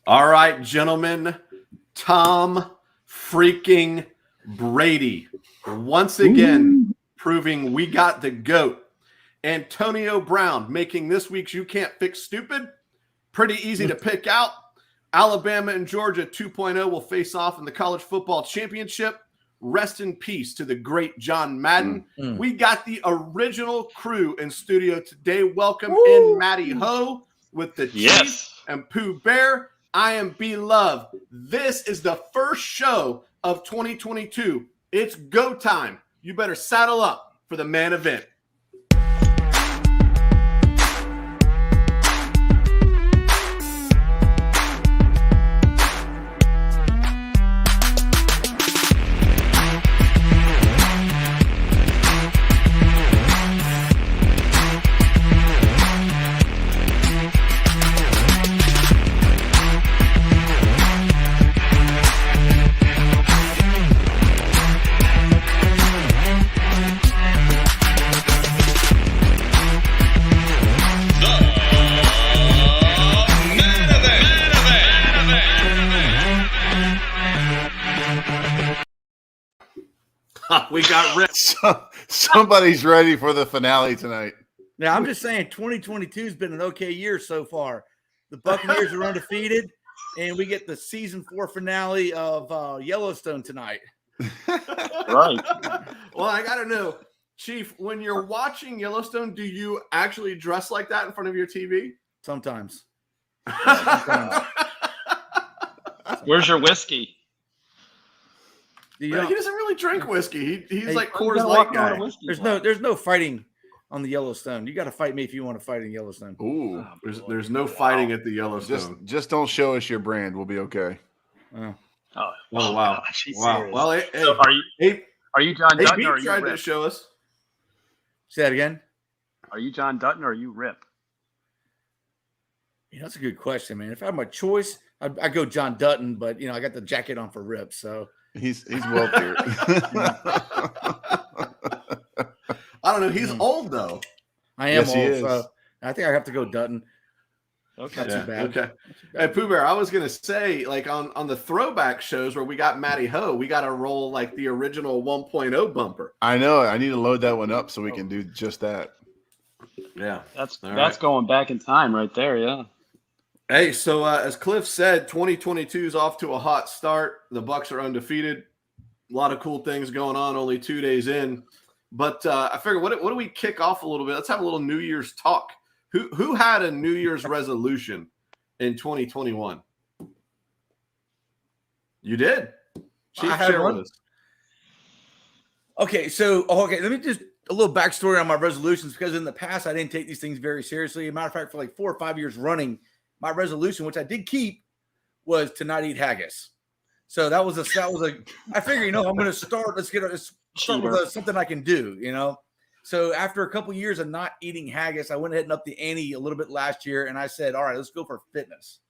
All right, gentlemen, Tom freaking Brady once again proving we got the GOAT. Antonio Brown making this week's You Can't Fix Stupid pretty easy to pick out. Alabama and Georgia 2.0 will face off in the college football championship. Rest in peace to the great John Madden. We got the original crew in studio today. Welcome in Matty Ho with the Chief and Pooh Bear. I am B-Love. This is the first show of 2022. It's go time. You better saddle up for the main event. We got ripped. Somebody's ready for the finale tonight. Now, I'm just saying 2022 has been an okay year so far. The Buccaneers are undefeated, and we get the season 4 finale of Yellowstone tonight. Right. Well, I got to know, Chief, when you're watching Yellowstone, do you actually dress like that in front of your TV? Sometimes. Where's your whiskey? He doesn't really drink whiskey. He's like you Coors gotta Light walk guy. around with whiskey. There's no fighting on the Yellowstone. You got to fight me if you want to fight in Yellowstone. Ooh, there's no fighting at the Yellowstone. Just don't show us your brand. We'll be okay. Oh wow. Gosh, Wow. Well, hey, so are you John Dutton or are you tried to Rip? show us. Say that again. Are you John Dutton or are you Rip? Yeah, that's a good question, man. If I had my choice, I'd go John Dutton, but I got the jacket on for Rip, so He's wealthier. I don't know. He's old though. I am Yes, he old, is. so I think I have to go Dutton. Okay. Not too bad. Okay. Hey, Pooh Bear, I was gonna say, like on the throwback shows where we got Matty Ho, we got to roll like the original 1.0 bumper. I know. I need to load that one up so we can do just that. Yeah. That's right. going back in time right there, yeah. Hey, so as Cliff said, 2022 is off to a hot start. The Bucs are undefeated. A lot of cool things going on. Only 2 days in, but I figured, what do we kick off a little bit? Let's have a little New Year's talk. Who had a New Year's resolution in 2021? You did. Chief, I had share one. with us. Okay, so let me just a little backstory on my resolutions, because in the past I didn't take these things very seriously. As a matter of fact, for like 4 or 5 years running, my resolution, which I did keep, was to not eat haggis. So that was a. I figure, I'm going to start. Let's start with something I can do. So after a couple years of not eating haggis, I went ahead and upped the ante a little bit last year, and I said, all right, let's go for fitness.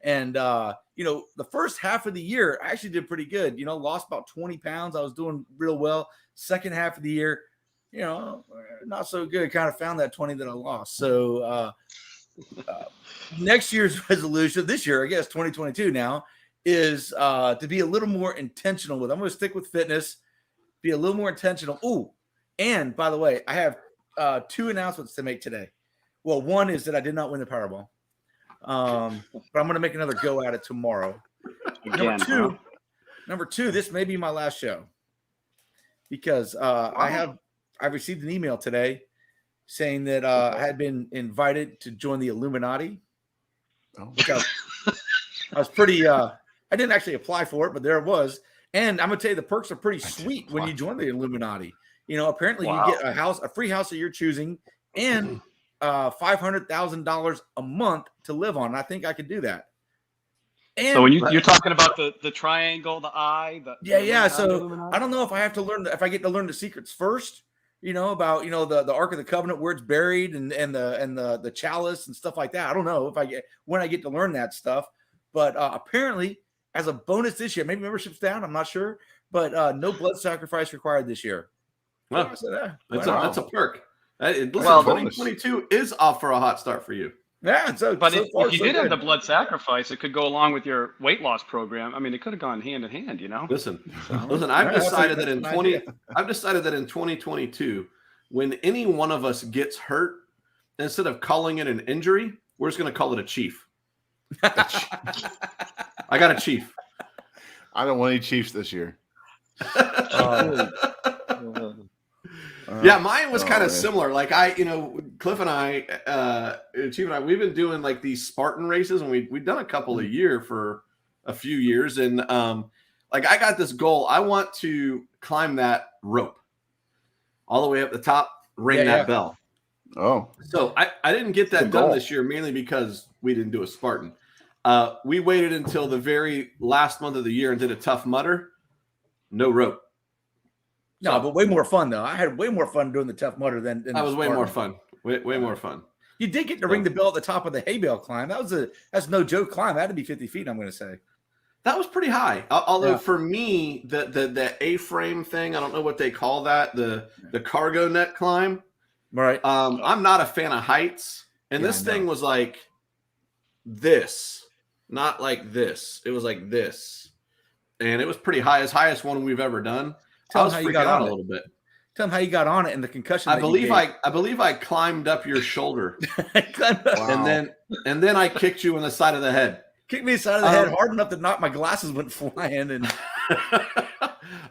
And the first half of the year, I actually did pretty good. Lost about 20 pounds. I was doing real well. Second half of the year, not so good. Kind of found that 20 that I lost. So next year's resolution, this year, I guess 2022 now, is to be a little more intentional with. I'm going to stick with fitness, be a little more intentional. Ooh, and by the way, I have 2 announcements to make today. Well, one is that I did not win the Powerball, but I'm going to make another go at it tomorrow. Again, Number two, this may be my last show, because I received an email today saying that I had been invited to join the Illuminati. Which I was pretty. I didn't actually apply for it, but there it was. And I'm gonna tell you, the perks are pretty sweet when you join the Illuminati. Apparently you get a free house of your choosing, and $500,000 a month to live on. And I think I could do that. And so when you're talking about the triangle, the eye, yeah. So I don't know if I have to learn if I get to learn the secrets first. About the Ark of the Covenant, where it's buried, and the chalice and stuff like that. I don't know when I get to learn that stuff. But apparently, as a bonus this year, maybe membership's down, I'm not sure, but no blood sacrifice required this year. Well, So I said, that's a perk. Listen, Well, 2022 is off for a hot start for you. Yeah, so But so far, if you so did have good. the blood sacrifice, it could go along with your weight loss program. I mean, it could have gone hand in hand, Listen, So, I've yeah, decided that that's in an idea. I've decided that in 2022, when any one of us gets hurt, instead of calling it an injury, we're just going to call it a chief. I got a chief. I don't want any Chiefs this year. Yeah, mine was kind of man. similar. Like Cliff and I, Chief and I, we've been doing like these Spartan races, and we've done a couple a year for a few years. And like I got this goal. I want to climb that rope all the way up the top, ring that bell. Oh, So I didn't get that done this year, mainly because we didn't do a Spartan. We waited until the very last month of the year and did a Tough Mudder. No rope. No, but way more fun though. I had way more fun doing the Tough Mudder than that was way more fun. Way more fun. You did get to ring the bell at the top of the hay bale climb. That's no joke climb. That had to be 50 feet. I'm going to say that was pretty high. Although for me, the A-frame thing, I don't know what they call that, the cargo net climb. Right. I'm not a fan of heights, and this thing was like this, not like this. It was like this, and it was pretty high, as highest one we've ever done. Tell I was them how you freaking got out on a it. little bit. Tell them how you got on it and the concussion. I believe I climbed up your shoulder, wow. and then I kicked you in the side of the head. Kicked me in the side of the head hard enough that my glasses went flying. And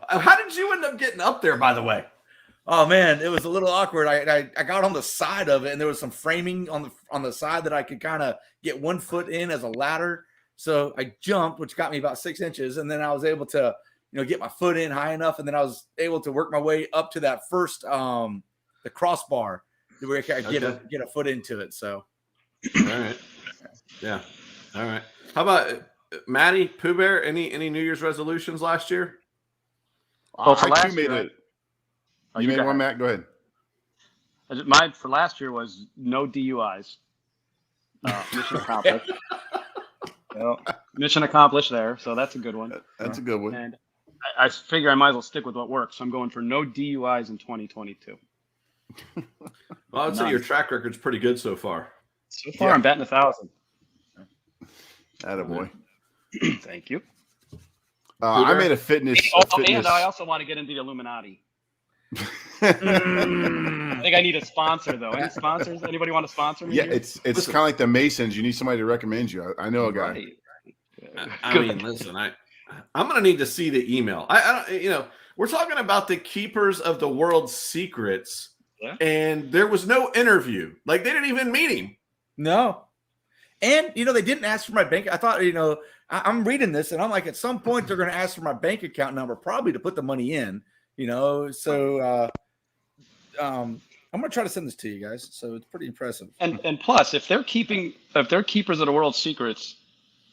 how did you end up getting up there, by the way? oh man, it was a little awkward. I got on the side of it, and there was some framing on the side that I could kind of get 1 foot in as a ladder. So I jumped, which got me about 6 inches, and then I was able to get my foot in high enough, and then I was able to work my way up to that first the crossbar where I could get a foot into it. So all right, yeah, all right. How about Maddie Pooh Bear? Any New Year's resolutions last year? Well, for I last too made year, it. You made one, Matt? Go ahead. mine for last year was no DUIs. Mission accomplished. Mission accomplished there, so that's a good one. That's a good one. And I figure I might as well stick with what works. So I'm going for no DUIs in 2022. Well, I would say your track record's pretty good so far. So far, I'm batting 1,000. Attaboy. Thank you. I made a fitness. And I also want to get into the Illuminati. I think I need a sponsor, though. Any sponsors? Anybody want to sponsor me? Yeah, here? it's kind of like the Masons. You need somebody to recommend you. I know a guy. Right. I mean, listen, I'm going to need to see the email. I don't, we're talking about the keepers of the world's secrets, and there was no interview. Like, they didn't even meet him. no. And they didn't ask for my bank. I thought, I'm reading this, and I'm like, at some point they're going to ask for my bank account number, probably to put the money in. So I'm going to try to send this to you guys. So it's pretty impressive. And plus, if they're keepers of the world's secrets,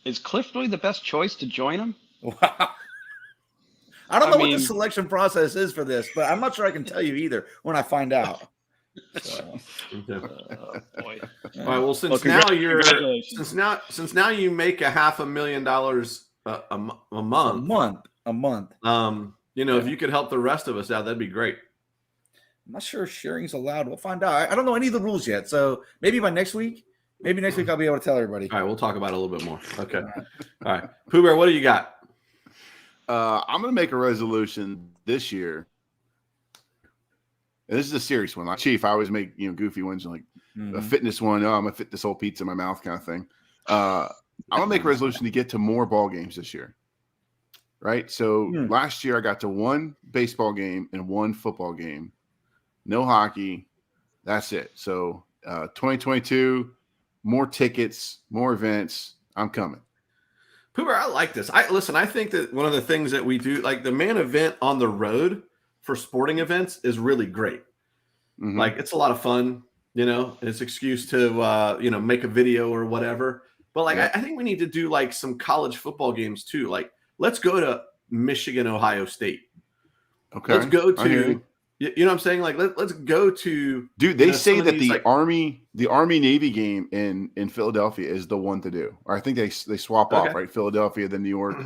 is Cliff really the best choice to join them? Wow. I don't know what the selection process is for this, but I'm not sure I can tell you either when I find out. So. Oh, boy. All right. Well, since now you make $500,000 a month. A month. If you could help the rest of us out, that'd be great. I'm not sure if sharing's allowed. We'll find out. I don't know any of the rules yet, so maybe by next week. Maybe next week I'll be able to tell everybody. All right, we'll talk about it a little bit more. Okay. All right. Pooh Bear, what do you got? I'm going to make a resolution this year. And this is a serious one. Like Chief, I always make goofy ones, like a fitness one. Oh, I'm going to fit this whole pizza in my mouth kind of thing. I'm going to make a resolution to get to more ball games this year. Right? So last year I got to 1 baseball game and 1 football game. No hockey. That's it. So 2022, more tickets, more events. I'm coming. Pooh Bear, I like this. I think that one of the things that we do, like the main event on the road for sporting events, is really great. Mm-hmm. Like, it's a lot of fun, it's an excuse to, make a video or whatever. But like, I think we need to do like some college football games too. Like, let's go to Michigan, Ohio State. Okay. Let's go to, you know what I'm saying? Like, let's go to. Dude, they say that the Army Navy game in Philadelphia is the one to do. Or I think they swap off, right? Philadelphia, then New York.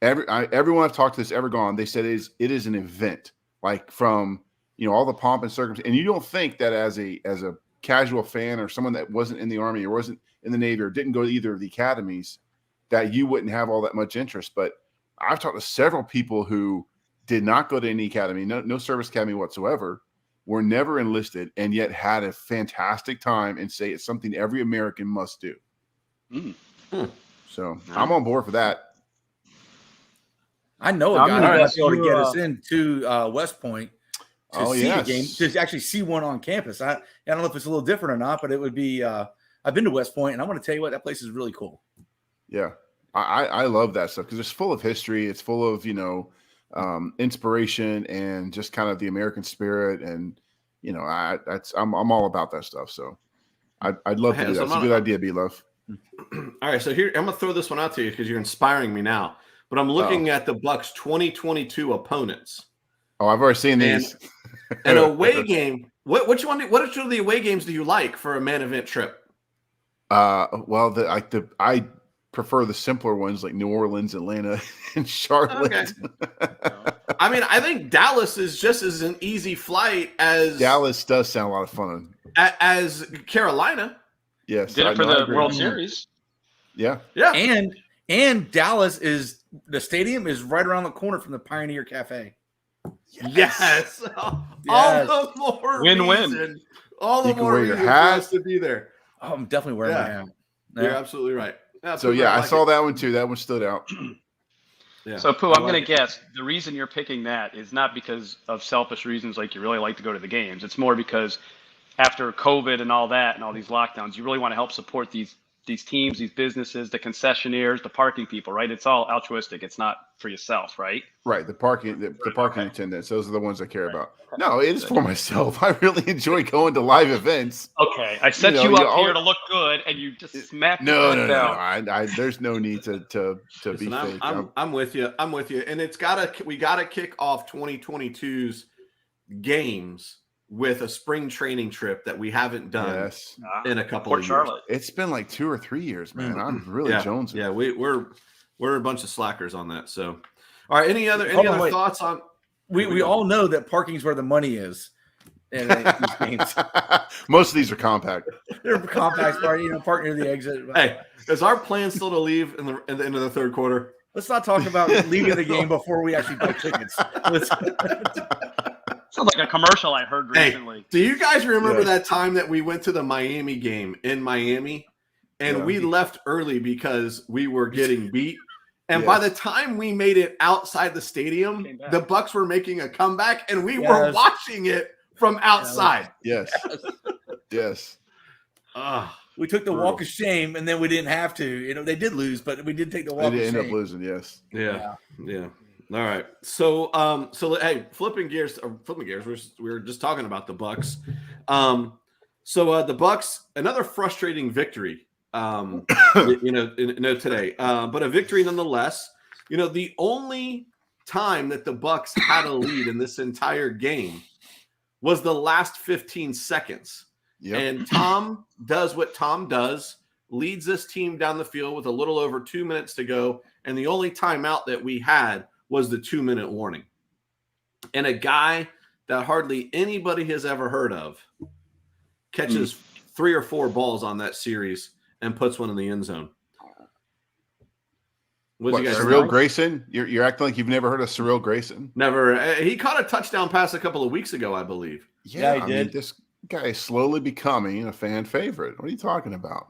Everyone I've talked to that's ever gone, they said it is an event, like from all the pomp and circumstance. And you don't think that as a casual fan or someone that wasn't in the Army or wasn't in the Navy or didn't go to either of the academies, that you wouldn't have all that much interest. But I've talked to several people who did not go to any academy, no service academy whatsoever, were never enlisted, and yet had a fantastic time and say it's something every American must do. So I'm on board for that. I know a guy who might be able to get us into West Point to see a game, to actually see one on campus. I don't know if it's a little different or not, but it would be I've been to West Point, and I'm going to tell you what, that place is really cool. Yeah. I love that stuff because it's full of history. It's full of, inspiration and just kind of the American spirit. And, I'm all about that stuff. So I'd love to do that. It's a good idea, B-Love. All right. So here, I'm going to throw this one out to you because you're inspiring me now. But I'm looking at the Bucs 2022 opponents. Oh, I've already seen these. An away game. Which one of the away games do you like for a man event trip? Well, I prefer the simpler ones like New Orleans, Atlanta, and Charlotte. Okay. I mean, I think Dallas is just as an easy flight as Dallas does sound a lot of fun as Carolina. Yes, did it for the World Series. Yeah. And Dallas the stadium is right around the corner from the Pioneer Cafe. Yes. All the more win-win. reason. All the more reason for us to be there. Oh, I'm definitely wearing my hat. You're absolutely right. Absolutely I saw that one too. That one stood out. Yeah. So, Pooh, I'm going to guess the reason you're picking that is not because of selfish reasons like you really like to go to the games. It's more because after COVID and all that and all these lockdowns, you really want to help support these teams, these businesses, the concessionaires, the parking people, right? It's all altruistic. It's not for yourself, right? Right. The parking attendants, those are the ones I care about. No, it is for myself. I really enjoy going to live events. Okay. I set you up here to look good and you just smacked No. There's no need to be fake. I'm with you. And we gotta kick off 2022's games with a spring training trip that we haven't done in a couple of years. Charlotte. It's been like 2 or 3 years, man. I'm really jonesing. Yeah, we're a bunch of slackers on that. So, all right. Any other thoughts on? We all know that parking's where the money is. In these games. Most of these are compact. They're compact, park near the exit. Hey, is our plan still to leave in the end of the third quarter? Let's not talk about leaving the game before we actually buy tickets. Sounds like a commercial I heard recently. Hey, do you guys remember that time that we went to the Miami game in Miami and we left early because we were getting beat? And by the time we made it outside the stadium, the Bucs were making a comeback and we were watching it from outside. Yes. We took the walk of shame and then we didn't have to. They did lose, but we did take the walk of shame. They did end up losing, yes. Yeah. All right. So hey, flipping gears. We were just talking about the Bucs. The Bucs, another frustrating victory. Today, but a victory nonetheless. The only time that the Bucs had a lead in this entire game was the last 15 seconds. Yep. And Tom does what Tom does, leads this team down the field with a little over 2 minutes to go, and the only timeout that we had was the 2-minute warning. And a guy that hardly anybody has ever heard of catches 3 or 4 balls on that series and puts one in the end zone. What, Cyril Grayson? You're acting like you've never heard of Cyril Grayson? Never. He caught a touchdown pass a couple of weeks ago, I believe. Yeah, he did. This guy is slowly becoming a fan favorite. What are you talking about?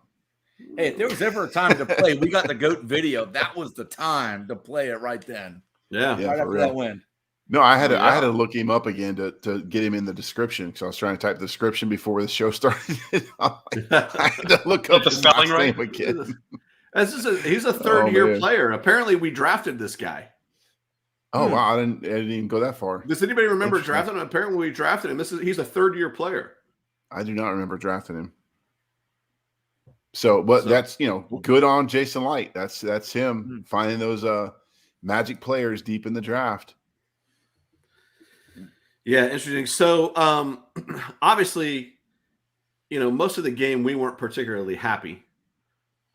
Hey, if there was ever a time to play, we got the GOAT video. That was the time to play it right then. Yeah, right after that win. No, I had to look him up again to get him in the description because I was trying to type the description before the show started. I had to look up the spelling name again. He's a third-year player. Apparently, we drafted this guy. Oh wow, I didn't even go that far. Does anybody remember drafting him? Apparently, we drafted him. He's a third-year player. I do not remember drafting him. So that's good on Jason Light. That's him finding those magic players deep in the draft. Yeah, interesting. So obviously, most of the game we weren't particularly happy,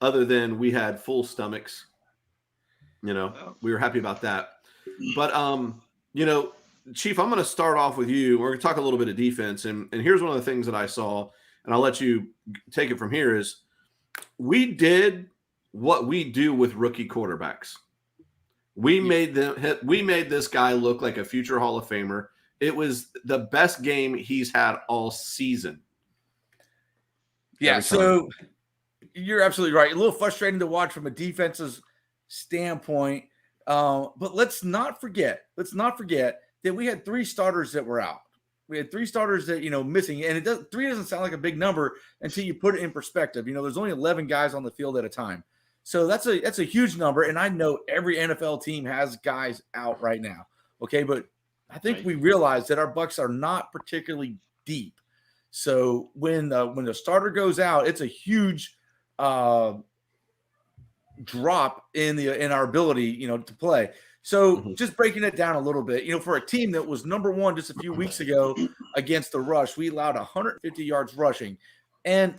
other than we had full stomachs. We were happy about that. But Chief, I'm going to start off with you. We're going to talk a little bit of defense, and here's one of the things that I saw. and I'll let you take it from here, is we did what we do with rookie quarterbacks. We made this guy look like a future Hall of Famer. It was the best game he's had all season. Yeah, so you're absolutely right. A little frustrating to watch from a defensive standpoint. But let's not forget that we had 3 starters that were out. We had 3 starters that, missing. And 3 doesn't sound like a big number until you put it in perspective. There's only 11 guys on the field at a time. So that's a huge number. And I know every NFL team has guys out right now. Okay, but I think we realize that our Bucs are not particularly deep. So when the starter goes out, it's a huge drop in our ability, to play. So just breaking it down a little bit, for a team that was number 1 just a few weeks ago against the rush, we allowed 150 yards rushing. And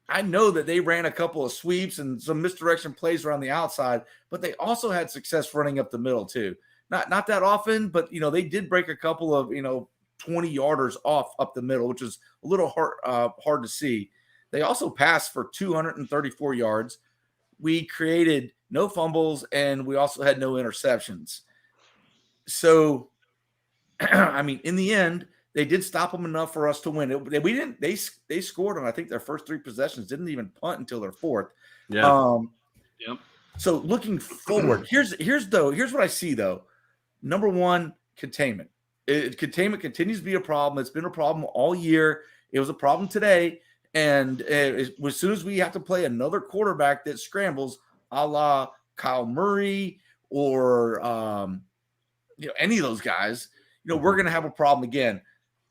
I know that they ran a couple of sweeps and some misdirection plays around the outside, but they also had success running up the middle too. Not that often, but they did break a couple of 20-yarders off up the middle, which is a little hard to see. They also passed for 234 yards. We created no fumbles, and we also had no interceptions. So, in the end, they did stop them enough for us to win. They scored on, I think, their first 3 possessions. Didn't even punt until their 4th. Yeah. Yep. So looking forward, here's what I see though. Number 1, containment. Containment continues to be a problem. It's been a problem all year. It was a problem today. And as soon as we have to play another quarterback that scrambles, a la Kyle Murray or any of those guys, we're going to have a problem again.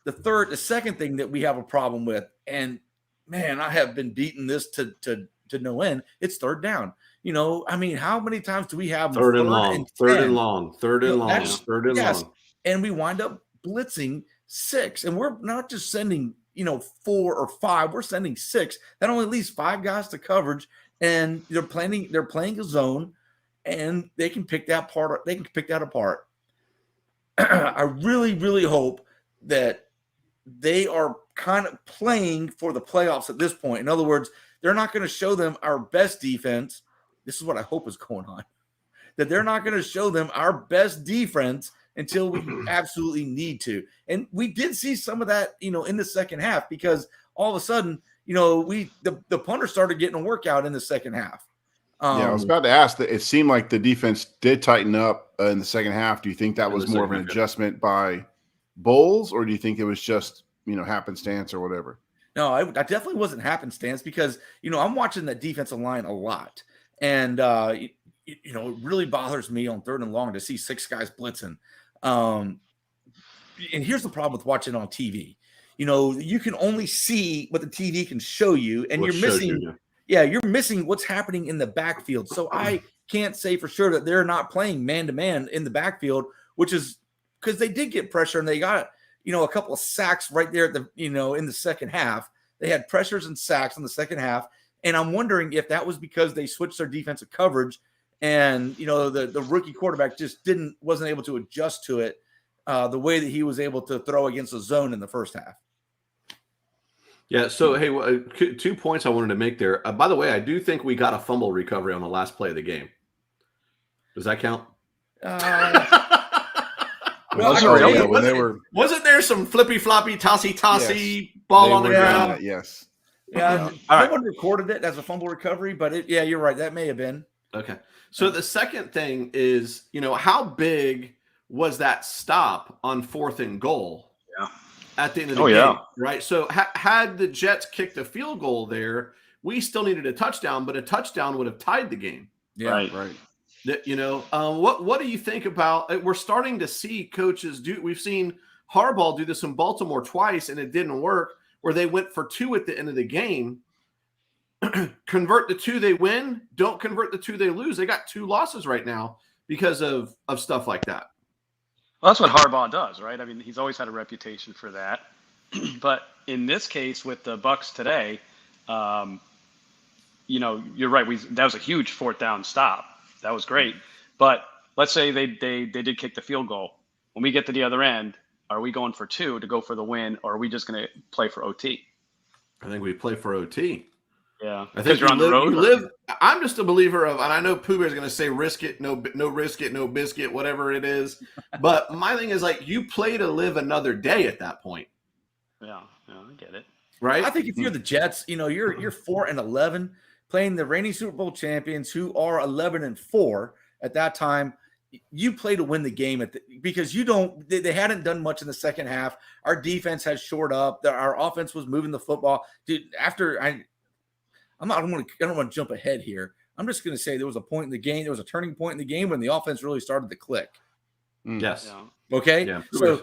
The second thing that we have a problem with, and man, I have been beating this to no end. It's third down. How many times do we have third and long? And we wind up blitzing 6, and we're not just sending 4 or 5. We're sending 6. That only leaves 5 guys to coverage, and they're playing a zone, and they can pick that apart. I really, really hope that they are kind of playing for the playoffs at this point. In other words, they're not going to show them our best defense. This is what I hope is going on. That they're not going to show them our best defense until we absolutely need to. And we did see some of that, in the second half, because all of a sudden, the punter started getting a workout in the second half. I was about to ask that. It seemed like the defense did tighten up in the second half. Do you think that was more of an adjustment by Bowles, or do you think it was just, happenstance or whatever? No, I definitely wasn't happenstance, because, I'm watching that defensive line a lot. And, it really bothers me on 3rd and long to see 6 guys blitzing. And here's the problem with watching on TV. You can only see what the TV can show you, and you're missing what's happening in the backfield. So I can't say for sure that they're not playing man-to-man in the backfield, which is because they did get pressure, and they got, a couple of sacks right there at the, in the second half. They had pressures and sacks in the second half. And I'm wondering if that was because they switched their defensive coverage, and the rookie quarterback just wasn't able to adjust to it the way that he was able to throw against the zone in the first half. Yeah. So hey, 2 points I wanted to make there. By the way, I do think we got a fumble recovery on the last play of the game. Does that count? Wasn't there some flippy floppy tossy ball on the ground? Yes. Yeah. No one recorded it as a fumble recovery, but you're right. That may have been. Okay. So the second thing is, how big was that stop on 4th and goal? Yeah. At the end of the game, right? So had the Jets kicked a field goal there, we still needed a touchdown, but a touchdown would have tied the game. Yeah. Right. What do you think about? We're starting to see coaches do. We've seen Harbaugh do this in Baltimore twice, and it didn't work. Where they went for 2 at the end of the game. Convert the 2, they win. Don't convert the 2, they lose. They got 2 losses right now because of stuff like that. Well, that's what Harbaugh does, right? He's always had a reputation for that. But in this case with the Bucs today, you're right. That was a huge 4th down stop. That was great. But let's say they did kick the field goal. When we get to the other end, are we going for 2 to go for the win, or are we just going to play for OT? I think we play for OT. Yeah, I think you're on the road. I'm just a believer of, and I know Pooh Bear's going to say risk it, no risk it, no biscuit, whatever it is. But my thing is like you play to live another day at that point. Yeah, I get it. Right. I think if you're the Jets, you're 4-11 playing the reigning Super Bowl champions who are 11-4 at that time. You play to win the game because they hadn't done much in the second half. Our defense has shored up. Our offense was moving the football. Dude, I don't want to jump ahead here. I'm just going to say there was a point in the game. There was a turning point in the game when the offense really started to click. Yes. Yeah. Okay. Yeah. So,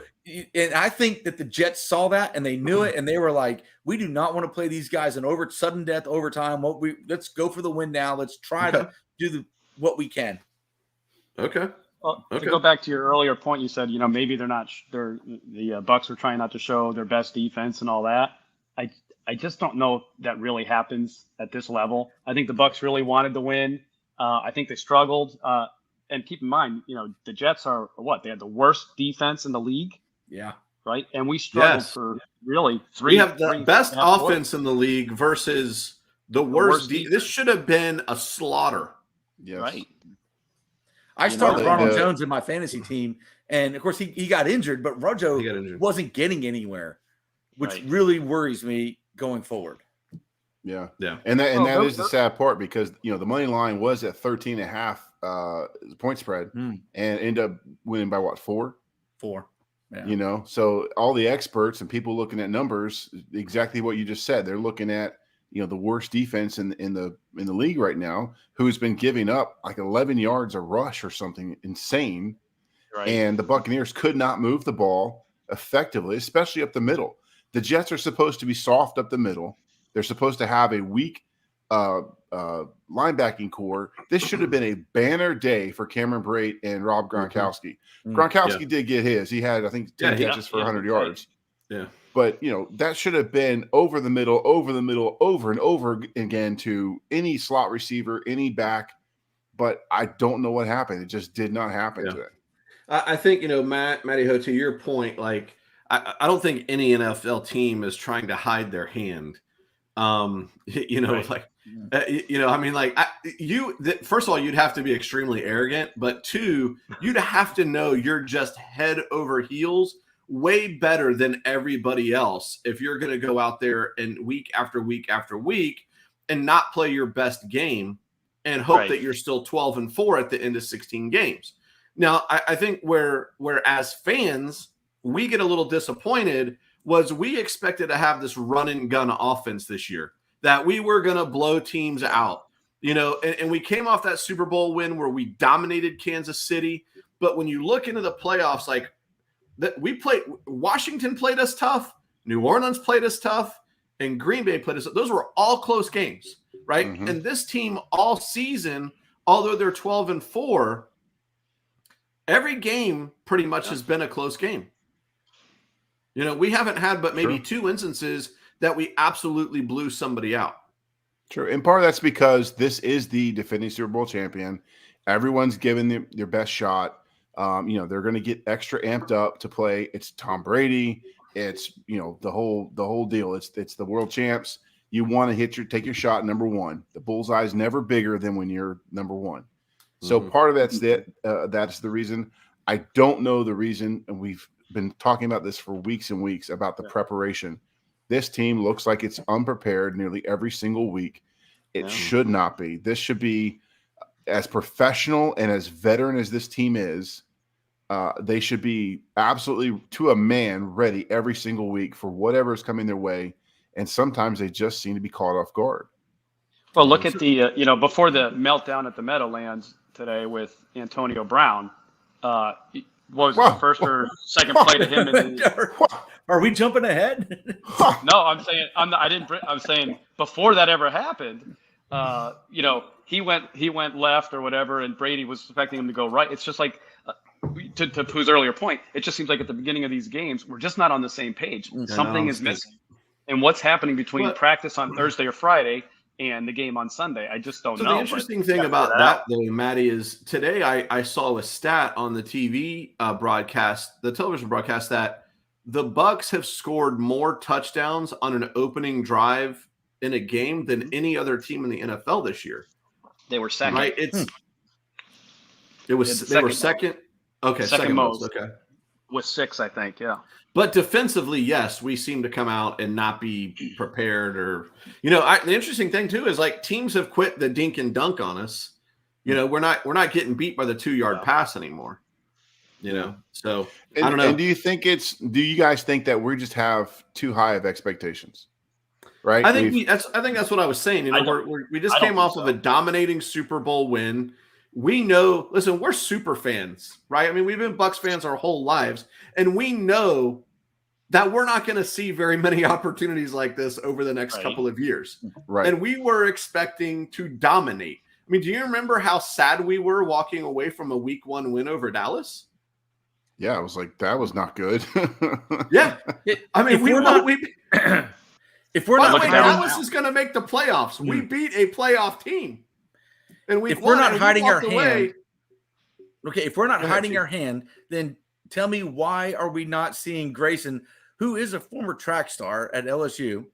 and I think that the Jets saw that and they knew it, and they were like, "We do not want to play these guys in sudden death overtime. Let's go for the win now. Let's try to do what we can." Okay. Well, to go back to your earlier point, you said maybe the Bucs are trying not to show their best defense and all that. I just don't know if that really happens at this level. I think the Bucs really wanted to win. I think they struggled. And keep in mind, the Jets are what? They had the worst defense in the league. Yeah. Right. And we struggled for really three. We have the best offense in the league versus the worst. This should have been a slaughter. Yes. Right. I started Ronald Jones in my fantasy team, and of course he got injured, but Rojo wasn't getting anywhere, which really worries me going forward. Yeah. And that is the sad part because the money line was at 13.5 point spread and ended up winning by what, 4? 4. Yeah. So all the experts and people looking at numbers, exactly what you just said, they're looking at the worst defense in the league right now, who's been giving up like 11 yards a rush or something insane. Right. And the Buccaneers could not move the ball effectively, especially up the middle. The Jets are supposed to be soft up the middle. They're supposed to have a weak linebacking core. This should have been a banner day for Cameron Brate and Rob Gronkowski. Gronkowski did get his. He had, I think, 10 catches for 100 yards. Yeah. But, that should have been over the middle, over and over again to any slot receiver, any back. But I don't know what happened. It just did not happen today. I think, Matty Ho, to your point, like, I don't think any NFL team is trying to hide their hand. First of all, you'd have to be extremely arrogant, but 2, you'd have to know you're just head over heels way better than everybody else if you're going to go out there and week after week after week and not play your best game and hope that you're still 12-4 at the end of 16 games. Now, I think where as fans we get a little disappointed was we expected to have this run and gun offense this year, that we were going to blow teams out, and we came off that Super Bowl win where we dominated Kansas City. But when you look into the playoffs, like that, Washington played us tough, New Orleans played us tough, and Green Bay played us. Those were all close games, right? Mm-hmm. And this team all season, although they're 12-4, every game pretty much has been a close game. We haven't had but maybe 2 instances that we absolutely blew somebody out. True. And part of that's because this is the defending Super Bowl champion. Everyone's giving their best shot. They're going to get extra amped up to play. It's Tom Brady. It's, the whole deal. It's the world champs. You want to take your shot number 1. The bullseye is never bigger than when you're number 1. So part of that's that's the reason. I don't know the reason, and we've been talking about this for weeks and weeks about the preparation. This team looks like it's unprepared nearly every single week. It should not be. This should be as professional and as veteran as this team is. They should be absolutely to a man ready every single week for whatever is coming their way. And sometimes they just seem to be caught off guard. Well, look at the, before the meltdown at the Meadowlands today with Antonio Brown, what was the first or second play to him? Are we jumping ahead? No, I'm saying before that ever happened, he went left or whatever, and Brady was expecting him to go right. It's just like, to Pooh's earlier point, it just seems like at the beginning of these games, we're just not on the same page. Something is missing. And what's happening between practice on Thursday or Friday and the game on Sunday, I just don't know. The interesting thing about that, though, Matty, is today I saw a stat on the TV broadcast, the television broadcast, that the Bucs have scored more touchdowns on an opening drive in a game than any other team in the NFL this year. They were second. Right? They were second. Okay, second most. Okay. With 6, I think, yeah. But defensively, yes, we seem to come out and not be prepared, or the interesting thing too is like teams have quit the dink and dunk on us. We're not getting beat by the 2-yard pass anymore. So I don't know. And do you guys think that we just have too high of expectations? Right? I think that's what I was saying. We just came off of a dominating Super Bowl win. We know, listen, we're super fans, right? I mean, we've been Bucs fans our whole lives, and we know that we're not going to see very many opportunities like this over the next couple of years. Right. And we were expecting to dominate. I mean, do you remember how sad we were walking away from a Week 1 win over Dallas? Yeah, I was like, that was not good. Yeah. I mean, if we're not Dallas is going to make the playoffs. We beat a playoff team. And if we're not hiding our hand, if we're not hiding our hand, then tell me, why are we not seeing Grayson, who is a former track star at LSU?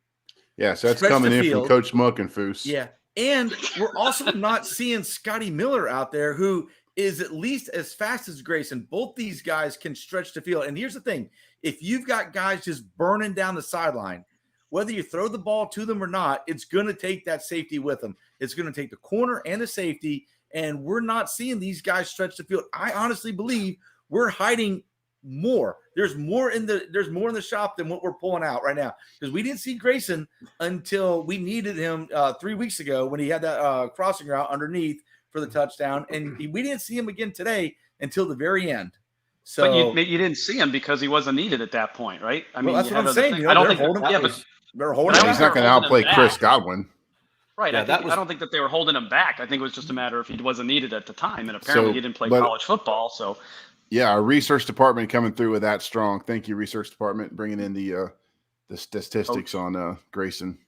Yeah, so that's coming in from Coach Muck and Foose. Yeah, and we're also not seeing Scotty Miller out there, who is at least as fast as Grayson. Both these guys can stretch the field. And here's the thing. If you've got guys just burning down the sideline, whether you throw the ball to them or not, it's going to take that safety with them. It's going to take the corner and the safety, and we're not seeing these guys stretch the field. I honestly believe we're hiding more. There's more in the shop than what we're pulling out right now, because we didn't see Grayson until we needed him 3 weeks ago when he had that crossing route underneath for the touchdown, and we didn't see him again today until the very end. So, but you didn't see him because he wasn't needed at that point, right? I mean, that's what I'm saying. I don't think they're holding. He's not going to outplay Chris Godwin. Right. Yeah, I don't think that they were holding him back. I think it was just a matter of he wasn't needed at the time, and apparently he didn't play college football. So, yeah, our research department coming through with that strong. Thank you, research department, bringing in the statistics on Grayson,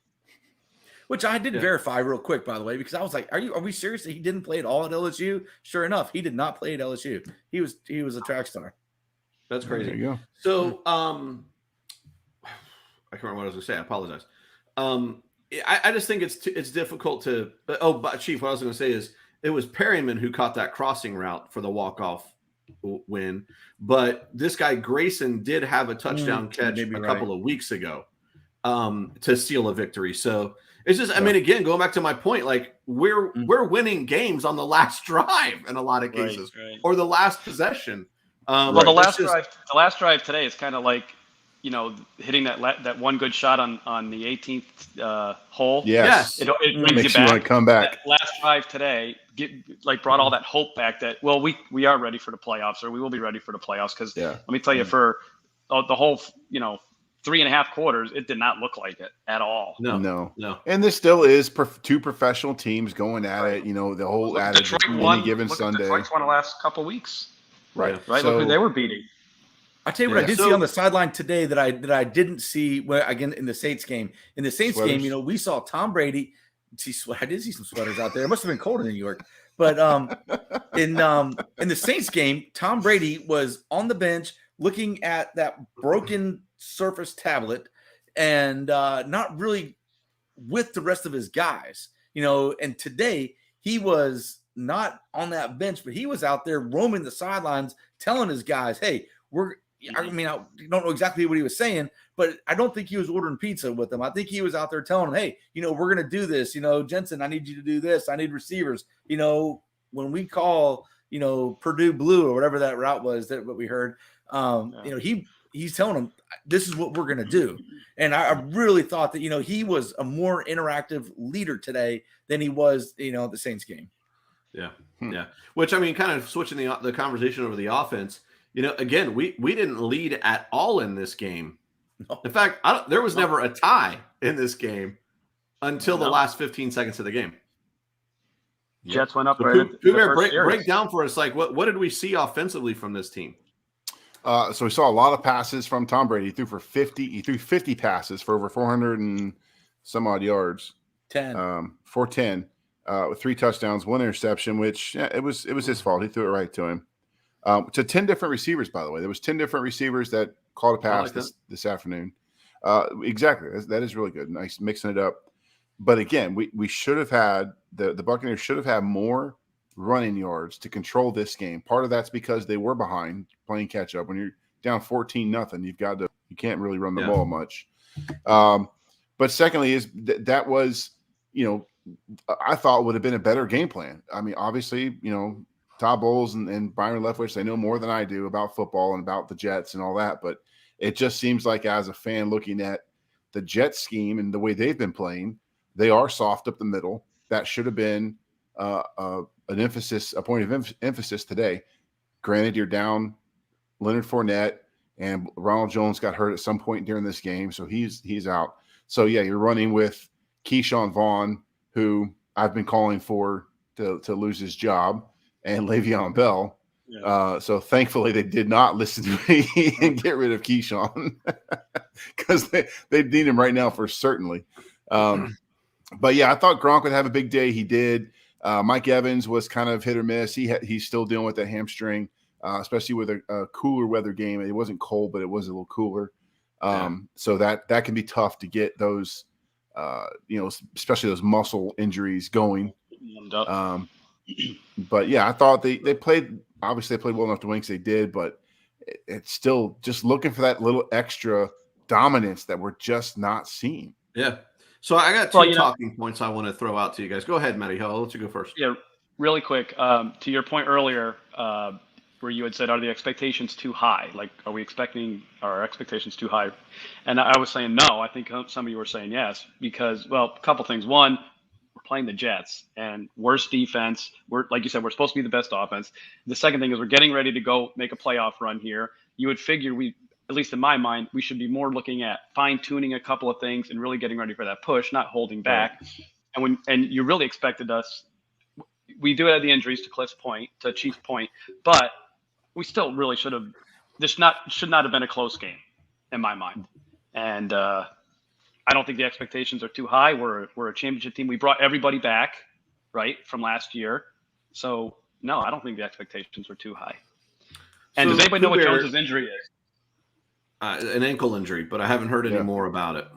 which I did verify real quick, by the way, because I was like, are we serious that he didn't play at all at LSU? Sure enough, he did not play at LSU. He was a track star. That's crazy. There you go. So, I can't remember what I was going to say. I apologize. I just think it's difficult to. But Chief, what I was going to say is it was Perryman who caught that crossing route for the walk-off win, but this guy Grayson did have a touchdown catch a couple of weeks ago to seal a victory. So it's just, I mean, again, going back to my point, like we're winning games on the last drive in a lot of cases, or the last possession. The last drive today is kind of like, hitting that one good shot on the 18th hole. Yes. It brings Makes you back. You want to come back. That last drive today brought all that hope back that, well, we are ready for the playoffs, or we will be ready for the playoffs. Because let me tell you, for the whole 3.5 quarters, it did not look like it at all. No. And this still is two professional teams going at it. The whole adage of any given Sunday. Detroit's won the last couple weeks. Right. Right. Look who they were beating. I tell you what, I did see on the sideline today that I didn't see again in the Saints game. In the Saints game, we saw Tom Brady. I did see some sweaters out there. It must have been cold in New York. But in the Saints game, Tom Brady was on the bench looking at that broken Surface tablet and not really with the rest of his guys. And today he was not on that bench, but he was out there roaming the sidelines, telling his guys, "Hey, I don't know exactly what he was saying, but I don't think he was ordering pizza with them. I think he was out there telling them, hey, we're going to do this. Jensen, I need you to do this. I need receivers. When we call, Purdue Blue or whatever that route was, that what we heard, he's telling them, this is what we're going to do. And I really thought that, he was a more interactive leader today than he was, the Saints game. Yeah. Yeah. Which, I mean, kind of switching the conversation over the offense, again, we didn't lead at all in this game. No. In fact, there was never a tie in this game until the last 15 seconds of the game. Jets went up. So break down for us, like what did we see offensively from this team? So we saw a lot of passes from Tom Brady. He threw 50 passes for over 400 and some odd yards. 410 with 3 touchdowns, 1 interception, which it was his fault. He threw it right to him. To 10 different receivers, by the way. There was 10 different receivers that caught a pass like this afternoon. Exactly. That is really good. Nice mixing it up. But again, we should have had the Buccaneers should have had more running yards to control this game. Part of that's because they were behind playing catch up. When you're down 14-0, you can't really run the ball much. But secondly, that was, I thought would have been a better game plan. I mean, obviously, Todd Bowles and Byron Leftwich, they know more than I do about football and about the Jets and all that. But it just seems like as a fan looking at the Jets scheme and the way they've been playing, they are soft up the middle. That should have been a point of emphasis today. Granted, you're down Leonard Fournette, and Ronald Jones got hurt at some point during this game, so he's out. So yeah, you're running with Keyshawn Vaughn, who I've been calling for to lose his job, and Le'Veon Bell. Yeah. So thankfully they did not listen to me and get rid of Keyshawn because they need him right now for certainly. But yeah, I thought Gronk would have a big day. He did. Mike Evans was kind of hit or miss. He's still dealing with that hamstring, especially with a cooler weather game. It wasn't cold, but it was a little cooler. So that can be tough to get those, especially those muscle injuries going. But yeah, I thought they played. Obviously, they played well enough to win because they did. But it's still just looking for that little extra dominance that we're just not seeing. Yeah. So I got two talking points I want to throw out to you guys. Go ahead, Matty. I'll let you go first. Yeah, really quick. To your point earlier, where you had said, are the expectations too high? Like, are we expecting our expectations too high? And I was saying no. I think some of you were saying yes because, well, a couple things. One, we're playing the Jets and worst defense. We're, like you said, we're supposed to be the best offense. The second thing is we're getting ready to go make a playoff run here. You would figure at least in my mind, we should be more looking at fine-tuning a couple of things and really getting ready for that push, not holding back. Right. And you really expected us. We do have the injuries to Chief's point, but we still really should have. This should not have been a close game, in my mind. And I don't think the expectations are too high. We're a championship team. We brought everybody back, right, from last year. So no, I don't think the expectations were too high. And does anybody know what Jones's injury is? An ankle injury, but I haven't heard any more about it.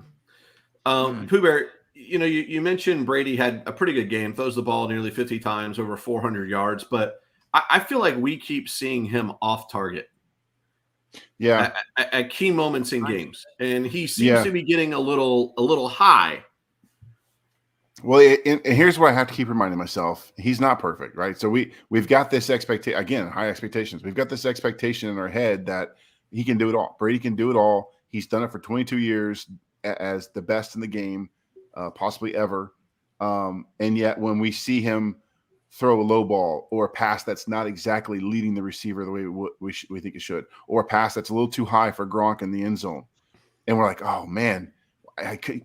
Pooh Bear, you mentioned Brady had a pretty good game, throws the ball nearly 50 times, over 400 yards, but I feel like we keep seeing him off target. Yeah, at key moments in games, and he seems to be getting a little high. Well, and here's what I have to keep reminding myself: he's not perfect, right? So we've got this expectation again, high expectations. We've got this expectation in our head that he can do it all. Brady can do it all. He's done it for 22 years as the best in the game, possibly ever. And yet when we see him throw a low ball or a pass that's not exactly leading the receiver the way we think it should, or a pass that's a little too high for Gronk in the end zone, and we're like, oh, man,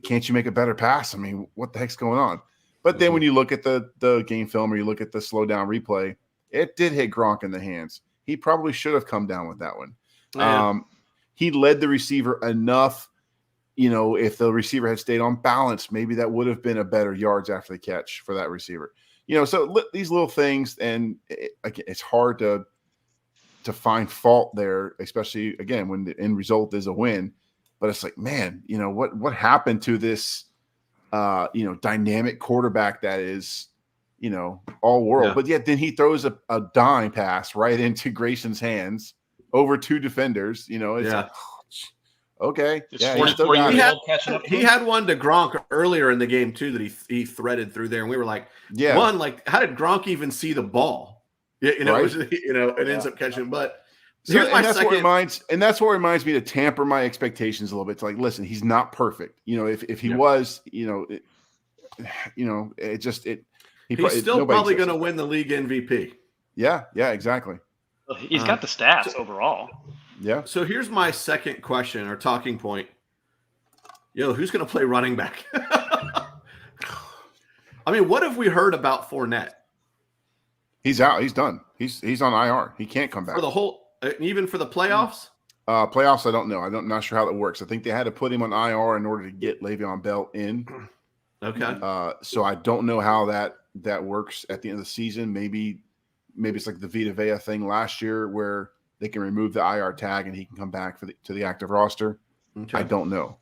can't you make a better pass? I mean, what the heck's going on? But then when you look at the game film or you look at the slow down replay, it did hit Gronk in the hands. He probably should have come down with that one. He led the receiver enough, if the receiver had stayed on balance, maybe that would have been a better yards after the catch for that receiver. So these little things, and it's hard to find fault there, especially again when the end result is a win. But it's like, man, what happened to this dynamic quarterback that is all world, but yet then he throws a dime pass right into Grayson's hands over two defenders. It's like, okay. He had one to Gronk earlier in the game too that he threaded through there, and we were like, how did Gronk even see the ball? It ends up catching. But that's what reminds me to tamper my expectations a little bit. It's like, listen, he's not perfect. If he was, he's still probably going to win the league MVP. Yeah, exactly. He's got the stats overall. Yeah. So here's my second question or talking point. Who's going to play running back? I mean, what have we heard about Fournette? He's out. He's done. He's on IR. He can't come back for the whole, even for the playoffs. Playoffs, I don't know. I'm not sure how that works. I think they had to put him on IR in order to get Le'Veon Bell in. Okay. So I don't know how that works at the end of the season. Maybe it's like the Vita Vea thing last year where they can remove the IR tag and he can come back to the active roster. Okay. I don't know.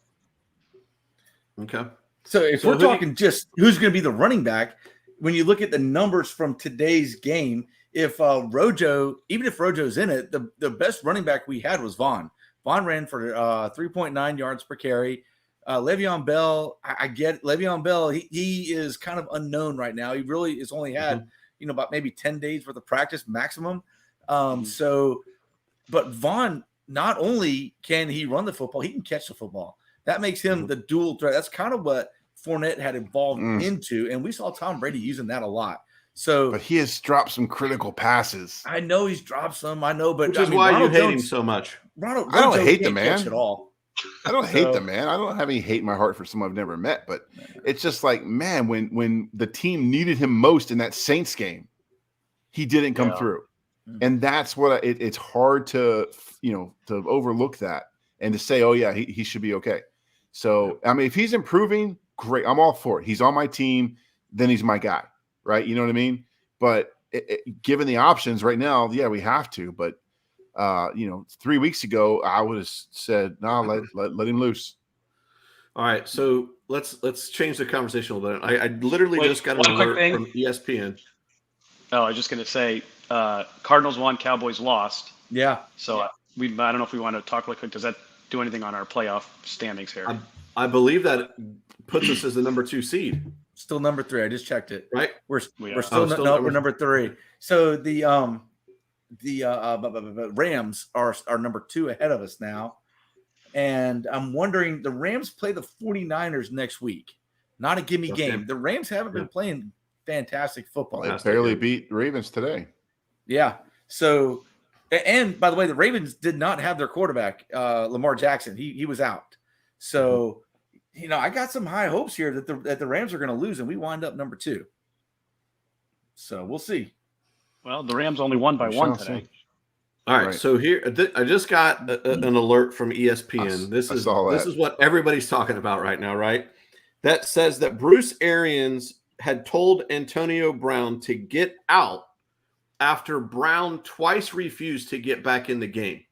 Okay. So if we're talking just who's going to be the running back, when you look at the numbers from today's game, if even if Rojo's in it, the best running back we had was Vaughn. Vaughn ran for 3.9 yards per carry. Le'Veon Bell, I get Le'Veon Bell. He is kind of unknown right now. He really has only had about maybe 10 days worth of practice maximum. But Vaughn, not only can he run the football, he can catch the football. That makes him the dual threat. That's kind of what Fournette had evolved into, and we saw Tom Brady using that a lot. But he has dropped some critical passes. I know he's dropped some. I know, but which is why you hate him so much. I don't hate the man at all. I don't hate the man. I don't have any hate in my heart for someone I've never met, but it's just like, man, when the team needed him most in that Saints game, he didn't come through. And that's what it's hard to overlook that and to say, oh yeah, he should be okay. So, I mean, if he's improving, great. I'm all for it. He's on my team. Then he's my guy, right? You know what I mean? But given the options right now, yeah, we have to. But 3 weeks ago, I would have said, no, let him loose. All right, so let's change the conversation a little bit. I literally just got an alert from ESPN. Oh, I was just going to say, Cardinals won, Cowboys lost. Yeah. So I don't know if we want to talk real quick. Does that do anything on our playoff standings here? I believe that puts us as the number 2 seed. Still number 3. I just checked it. Right. We're number 3. So the Rams are number 2 ahead of us now. And I'm wondering, the Rams play the 49ers next week. Not a gimme game. The Rams haven't been playing fantastic football. They barely beat Ravens today. Yeah. So, and by the way, the Ravens did not have their quarterback, Lamar Jackson. He was out. So, I got some high hopes here that the Rams are going to lose and we wind up number 2. So we'll see. Well, the Rams only won by 1 today. All right. So here, I just got an alert from ESPN. This is what everybody's talking about right now, right? That says that Bruce Arians had told Antonio Brown to get out after Brown twice refused to get back in the game.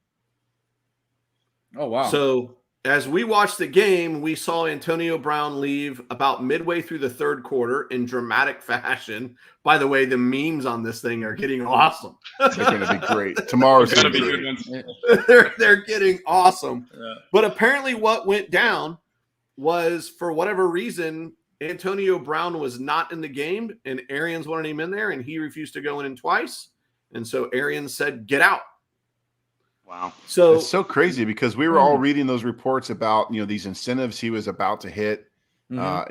Oh, wow. So as we watched the game, we saw Antonio Brown leave about midway through the third quarter in dramatic fashion. By the way, the memes on this thing are getting awesome. They're going to be great. Tomorrow's going to be good ones. They're getting awesome. Yeah. But apparently what went down was, for whatever reason, Antonio Brown was not in the game, and Arians wanted him in there, and he refused to go in twice. And so Arians said, get out. Wow. So it's so crazy because we were all reading those reports about, these incentives he was about to hit,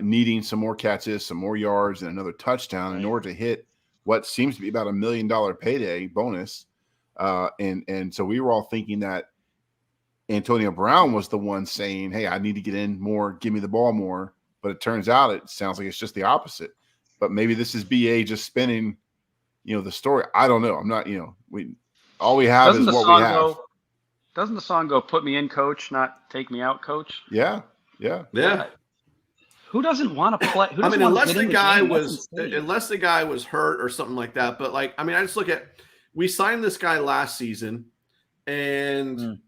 needing some more catches, some more yards, and another touchdown in order to hit what seems to be about $1 million payday bonus. And so we were all thinking that Antonio Brown was the one saying, hey, I need to get in more, give me the ball more. But it turns out it sounds like it's just the opposite. But maybe this is BA just spinning, the story. I don't know. I'm not, all we have is what we have. Doesn't the song go, put me in, coach, not take me out, coach? Yeah. Who doesn't want to play? Unless the guy was hurt or something like that. But I just look at, we signed this guy last season, and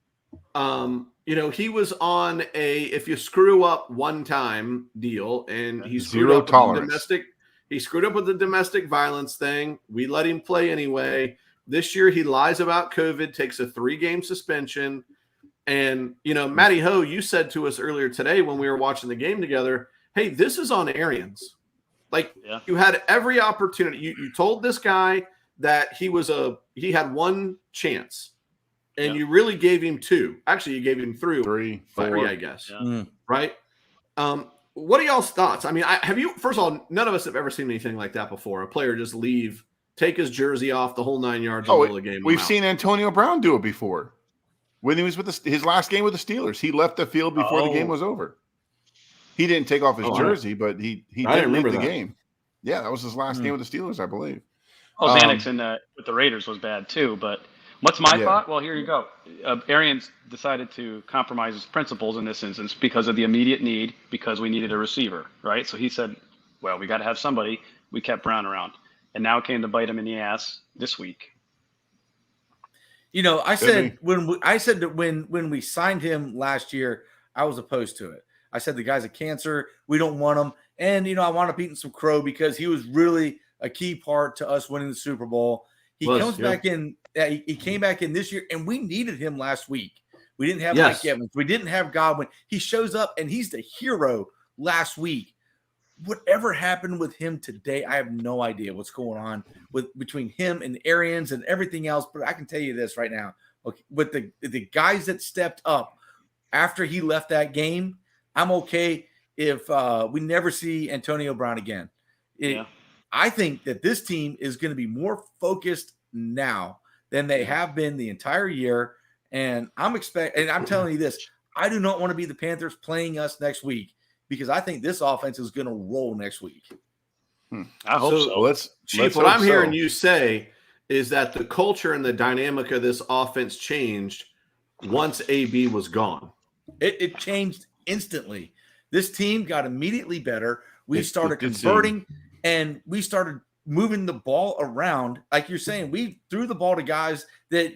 he was on a if you screw up one time deal, and he screwed up with the domestic violence thing. We let him play anyway. This year he lies about COVID, takes a 3-game suspension. And, Matty Ho, you said to us earlier today when we were watching the game together, hey, this is on Arians. You had every opportunity. You told this guy that he had one chance, and you really gave him 2. Actually, you gave him 3, 4, I guess. Yeah. Right? What are y'all's thoughts? First of all, none of us have ever seen anything like that before. A player just leave, take his jersey off, the whole 9 yards in the middle of the game. We've seen Antonio Brown do it before. When he was with his last game with the Steelers, he left the field before the game was over. He didn't take off his jersey, but he didn't leave the game. Yeah, that was his last game with the Steelers, I believe. Xanax with the Raiders was bad too. But what's my thought? Well, here you go. Arians decided to compromise his principles in this instance because of the immediate need, because we needed a receiver, right? So he said, well, we got to have somebody. We kept Brown around. And now it came to bite him in the ass this week. I said when we signed him last year, I was opposed to it. I said the guy's a cancer. We don't want him. And I want to beat some crow because he was really a key part to us winning the Super Bowl. He comes back in. He came back in this year, and we needed him last week. We didn't have Mike Evans. We didn't have Godwin. He shows up, and he's the hero last week. Whatever happened with him today, I have no idea what's going on between him and Arians and everything else. But I can tell you this right now. Okay, with the guys that stepped up after he left that game, I'm okay if we never see Antonio Brown again. I think that this team is going to be more focused now than they have been the entire year. And I'm telling you this, I do not want to be the Panthers playing us next week because I think this offense is going to roll next week. I hope so. Chief, what I'm hearing you say is that the culture and the dynamic of this offense changed once AB was gone. It changed instantly. This team got immediately better. We started converting and we started moving the ball around. Like you're saying, we threw the ball to guys that,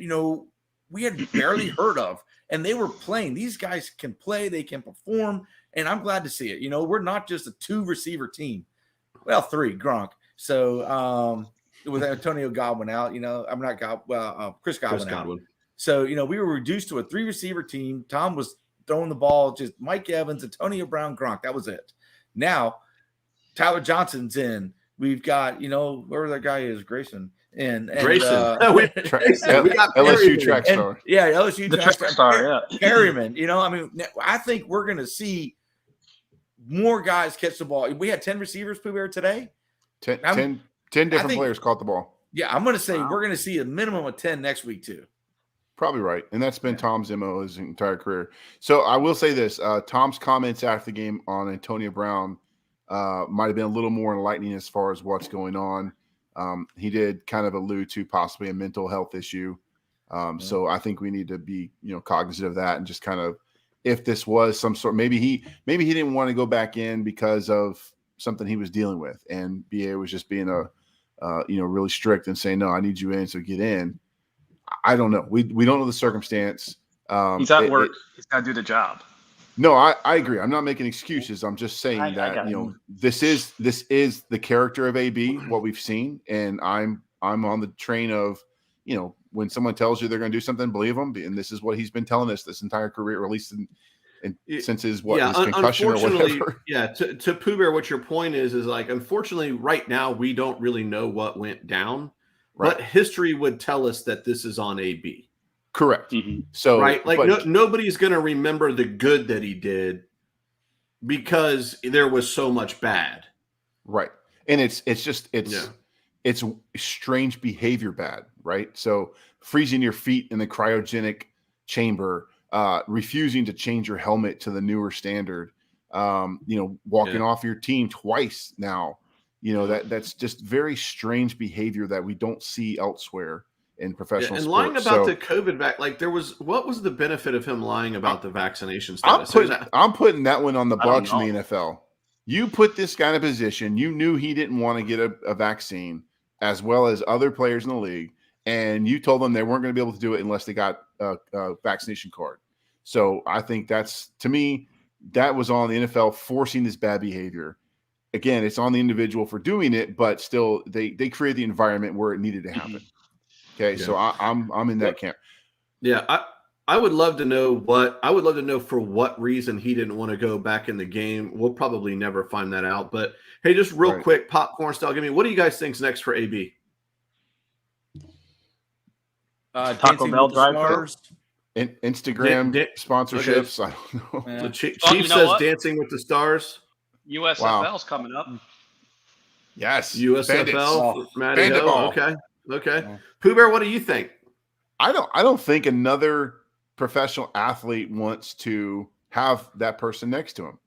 we had barely heard of, and they were playing. These guys can play, they can perform, and I'm glad to see it. We're not just a 2-receiver team. Well, 3, Gronk. So with Antonio Godwin out, I'm not Chris Godwin out. So, we were reduced to a 3-receiver team. Tom was throwing the ball, just Mike Evans, Antonio Brown, Gronk. That was it. Now, Tyler Johnson's in. We've got, whoever that guy is, Grayson. And Grayson. We got LSU track star. LSU track star. Perryman. I think we're going to see more guys catch the ball. We had 10 receivers, Pooh today. 10 different players caught the ball. Yeah, I'm going to say we're going to see a minimum of 10 next week too. Probably right. And that's been Tom's MO his entire career. So I will say this, Tom's comments after the game on Antonio Brown might have been a little more enlightening as far as what's going on. He did kind of allude to possibly a mental health issue. So I think we need to be, cognizant of that and just kind of, if this was some sort, maybe he didn't want to go back in because of something he was dealing with, and BA was just being really strict and saying, no, I need you in, so get in. I don't know. We don't know the circumstance. He's at work. He's got to do the job. No, I agree. I'm not making excuses. I'm just saying that this is the character of AB, what we've seen, and I'm on the train of when someone tells you they're going to do something, believe them, and this is what he's been telling us this entire career, or at least since his concussion or whatever. Yeah, to Pooh Bear, what your point is like, unfortunately, right now we don't really know what went down, right. But history would tell us that this is on AB. Correct. Mm-hmm. So right, nobody's going to remember the good that he did because there was so much bad. Right, and it's strange behavior bad, right? So freezing your feet in the cryogenic chamber, refusing to change your helmet to the newer standard, walking off your team twice now. That's just very strange behavior that we don't see elsewhere in professional and sports. Lying about the COVID what was the benefit of him lying about the vaccination status? I'm putting that one on the Bucs and the NFL. You put this guy in a position, you knew he didn't want to get a vaccine, as well as other players in the league, and you told them they weren't going to be able to do it unless they got a vaccination card. So I think to me, that was on the NFL forcing this bad behavior. Again, it's on the individual for doing it, but still they created the environment where it needed to happen. Okay, so I'm in that camp. Yeah, I would love to know for what reason he didn't want to go back in the game. We'll probably never find that out. But hey, just real quick, popcorn style, give me, what do you guys think's next for AB? Taco Bell drive-thru. Instagram sponsorships. Okay. I don't know. The Chief says what? Dancing with the Stars. USFL's coming up. Yes, USFL. Matty Ho. Okay. Pooh Bear, what do you think? I don't think another professional athlete wants to have that person next to him.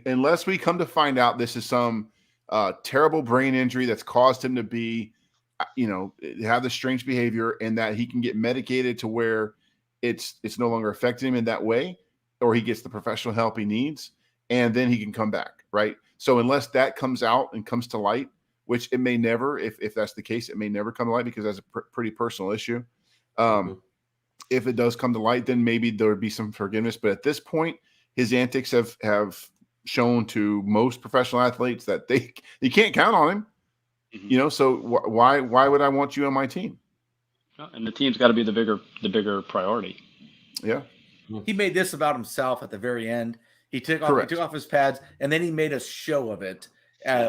Unless we come to find out this is some terrible brain injury that's caused him to be, have this strange behavior, and that he can get medicated to where it's no longer affecting him in that way, or he gets the professional help he needs, and then he can come back, right? So unless that comes out and comes to light, which it may never, if that's the case, it may never come to light because that's a pretty personal issue. If it does come to light, then maybe there would be some forgiveness. But at this point, his antics have shown to most professional athletes that you can't count on him. So why would I want you on my team? And the team's got to be the bigger priority. Yeah. He made this about himself at the very end. He took off his pads, and then he made a show of it,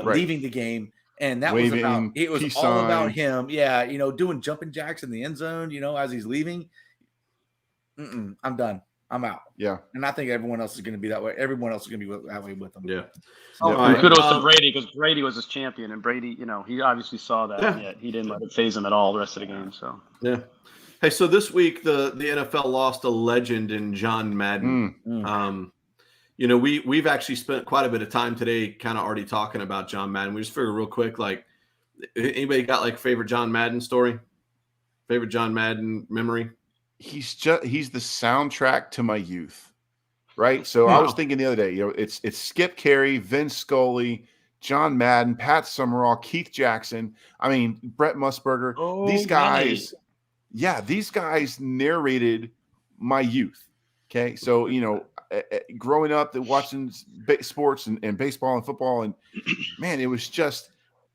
leaving the game. And that was all about him. Yeah. Doing jumping jacks in the end zone, as he's leaving. I'm done. I'm out. Yeah. And I think everyone else is going to be that way. Everyone else is going to be that way with him. Yeah. Kudos to Brady, because Brady was his champion, and Brady, he obviously saw that, and yet he didn't let it phase him at all the rest of the game. So yeah. Hey, so this week the NFL lost a legend in John Madden. We've actually spent quite a bit of time today kind of already talking about John Madden. We just figured real quick, like, anybody got like favorite John Madden story? Favorite John Madden memory? He's the soundtrack to my youth, right? So I was thinking the other day, it's Skip Carey, Vince Scully, John Madden, Pat Summerall, Keith Jackson. I mean, Brett Musburger. These guys, these guys narrated my youth. Okay, so growing up, watching sports and baseball and football, and man, it was just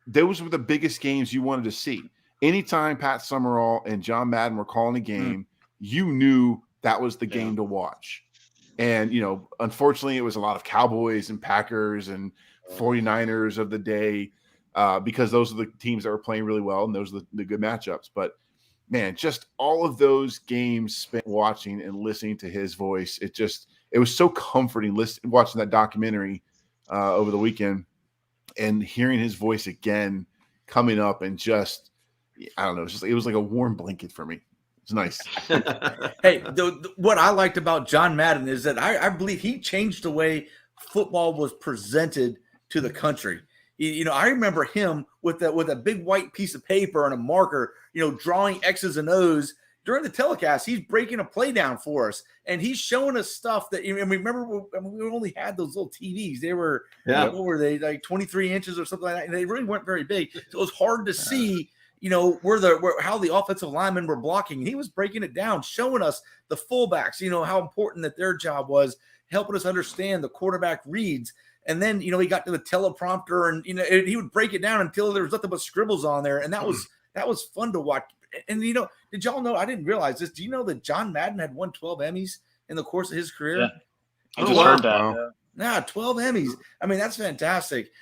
those were the biggest games you wanted to see. Anytime Pat Summerall and John Madden were calling a game, you knew that was the game to watch. And, unfortunately, it was a lot of Cowboys and Packers and 49ers of the day because those are the teams that were playing really well, and those are the good matchups. But, man, just all of those games spent watching and listening to his voice, it was so comforting watching that documentary over the weekend and hearing his voice again coming up and just, I don't know, it was like a warm blanket for me. It's nice. Hey, what I liked about John Madden is that I believe he changed the way football was presented to the country. I remember him with a big white piece of paper and a marker, drawing X's and O's during the telecast. He's breaking a play down for us, and he's showing us stuff that. And remember, we only had those little TVs. They were, what were they, like 23 inches or something like that? And they really weren't very big, so it was hard to see. How the offensive linemen were blocking. He was breaking it down, showing us the fullbacks, how important that their job was, helping us understand the quarterback reads. And then, he got to the teleprompter and, he would break it down until there was nothing but scribbles on there. And that was fun to watch. And, did y'all know, I didn't realize this. Do you know that John Madden had won 12 Emmys in the course of his career? Yeah. I just heard that. Yeah, 12 Emmys. I mean, that's fantastic.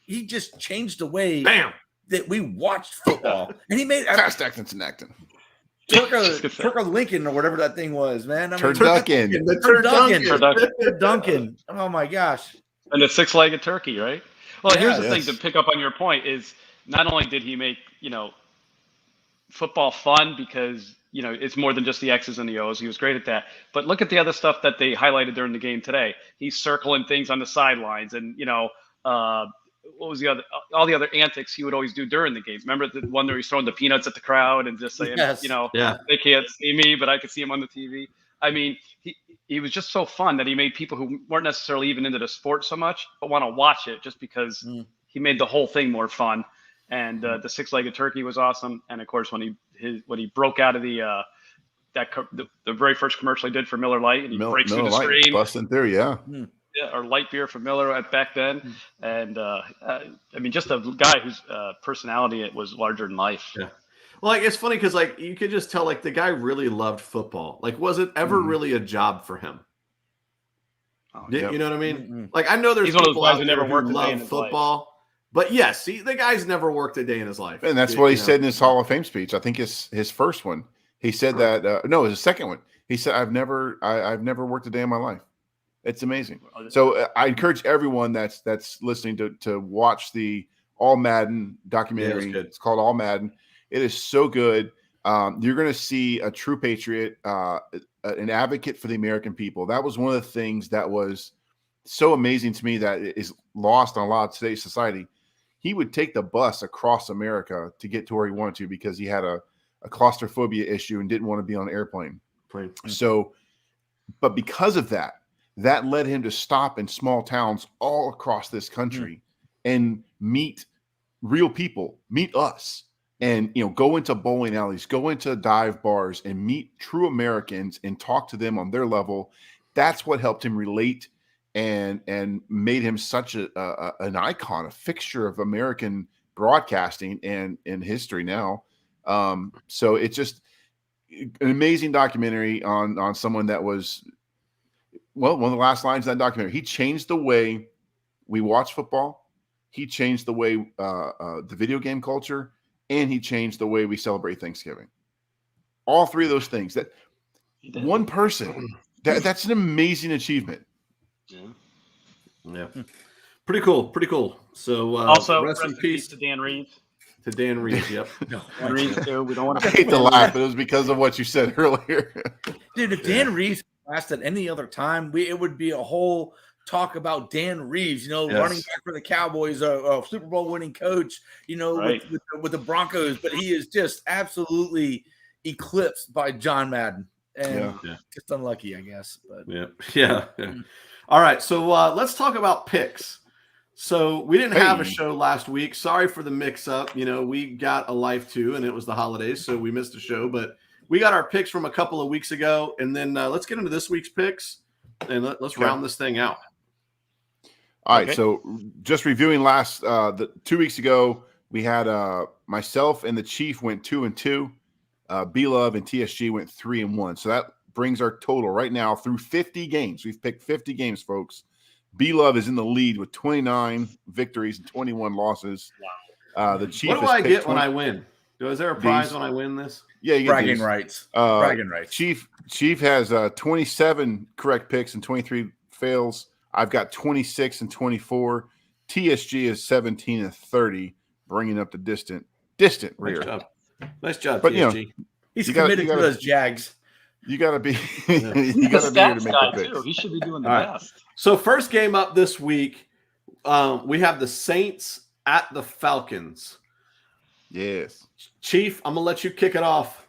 He just changed the way that we watched football. And he made fast acting and acting. Turco Lincoln or whatever that thing was, man. Turducken. Turducken. Oh my gosh. And the six-legged turkey, right? Well, here's the thing to pick up on your point is not only did he make, football fun because, it's more than just the X's and the O's. He was great at that. But look at the other stuff that they highlighted during the game today. He's circling things on the sidelines and, what was all the other antics he would always do during the game. Remember the one where he's throwing the peanuts at the crowd and just saying, they can't see me, but I could see him on the TV. I mean, he was just so fun that he made people who weren't necessarily even into the sport so much, but want to watch it just because he made the whole thing more fun. And the six-legged turkey was awesome. And of course, when he broke out of the very first commercial he did for Miller Lite, and he breaks through the screen, busting through, or light beer from Miller back then. And just a guy whose personality was larger than life. Yeah. Well, it's funny because you could just tell the guy really loved football. Was it ever really a job for him? You know what I mean? I know there's people out there who love football, but yes, the guy's never worked a day in his life. And that's what he said in his Hall of Fame speech. I think it's his first one. He said that no, it was his second one. He said, I've never worked a day in my life. It's amazing. So I encourage everyone that's listening to watch the All Madden documentary. Yeah, it's called All Madden. It is so good. You're going to see a true patriot, an advocate for the American people. That was one of the things that was so amazing to me that is lost on a lot of today's society. He would take the bus across America to get to where he wanted to because he had a claustrophobia issue and didn't want to be on an airplane. So, but because of that led him to stop in small towns all across this country and meet real people, meet us, and go into bowling alleys, go into dive bars, and meet true Americans and talk to them on their level. That's what helped him relate and made him such an icon, a fixture of American broadcasting and in history now. So it's just an amazing documentary on someone that was, well, one of the last lines of that documentary. He changed the way we watch football. He changed the way the video game culture, and he changed the way we celebrate Thanksgiving. All three of those things. That one person, that's an amazing achievement. Yeah. Pretty cool. So also rest in peace to Dan Reeves. To Dan Reeves, yep. Dan Reeves too. We don't want I hate to laugh, but it was because of what you said earlier. Dude, if Dan Reeves lasted any other time, it would be a whole talk about Dan Reeves, running back for the Cowboys, a Super Bowl winning coach, right. with the Broncos, but he is just absolutely eclipsed by John Madden. And just unlucky, I guess. But yeah. All right, so let's talk about picks. So we didn't have a show last week. Sorry for the mix-up. We got a life too, and it was the holidays, so we missed a show. But we got our picks from a couple of weeks ago, and then let's get into this week's picks, and let's round this thing out. All right, so just reviewing 2 weeks ago, we had myself and the Chief went 2-2. B-Love and TSG went 3-1. So that brings our total right now through 50 games. We've picked 50 games, folks. B-Love is in the lead with 29 victories and 21 losses. Wow. The Chief. What do I get when I win? Is there a prize when I win this? Yeah, you get bragging rights. Bragging rights. Chief has 27 correct picks and 23 fails. I've got 26 and 24. TSG is 17 and 30, bringing up the distant rear. Nice job, but TSG. He's committed to those Jags. You got to be. You got to be here to make the picks. He should be doing the best. So first game up this week, we have the Saints at the Falcons. Yes, Chief, I'm gonna let you kick it off.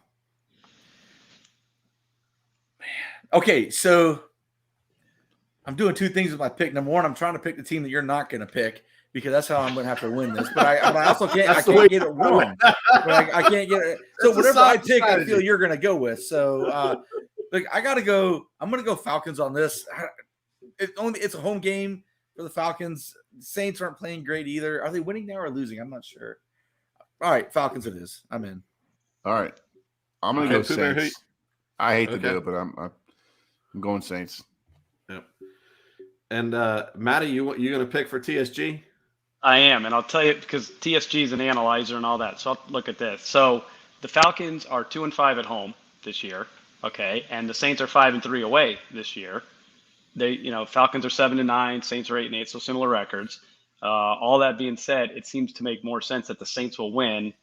Okay, so I'm doing two things with my pick. Number one, I'm trying to pick the team that you're not going to pick because that's how I'm going to have to win this. But I also can't. I can't get it wrong. I can't get it. So whatever I pick, strategy. I feel you're going to go with. So I got to go. I'm going to go Falcons on this. It's a home game for the Falcons. The Saints aren't playing great either. Are they winning now or losing? I'm not sure. All right, Falcons it is. I'm in. All right, I'm going to go Saints. I hate to do it, but I'm going Saints. Yep. And Matty, you going to pick for TSG? I am, and I'll tell you because TSG is an analyzer and all that. So I'll look at this. So the Falcons are 2-5 at home this year, okay, and the Saints are 5-3 away this year. Falcons are 7-9, Saints are 8-8, so similar records. All that being said, it seems to make more sense that the Saints will win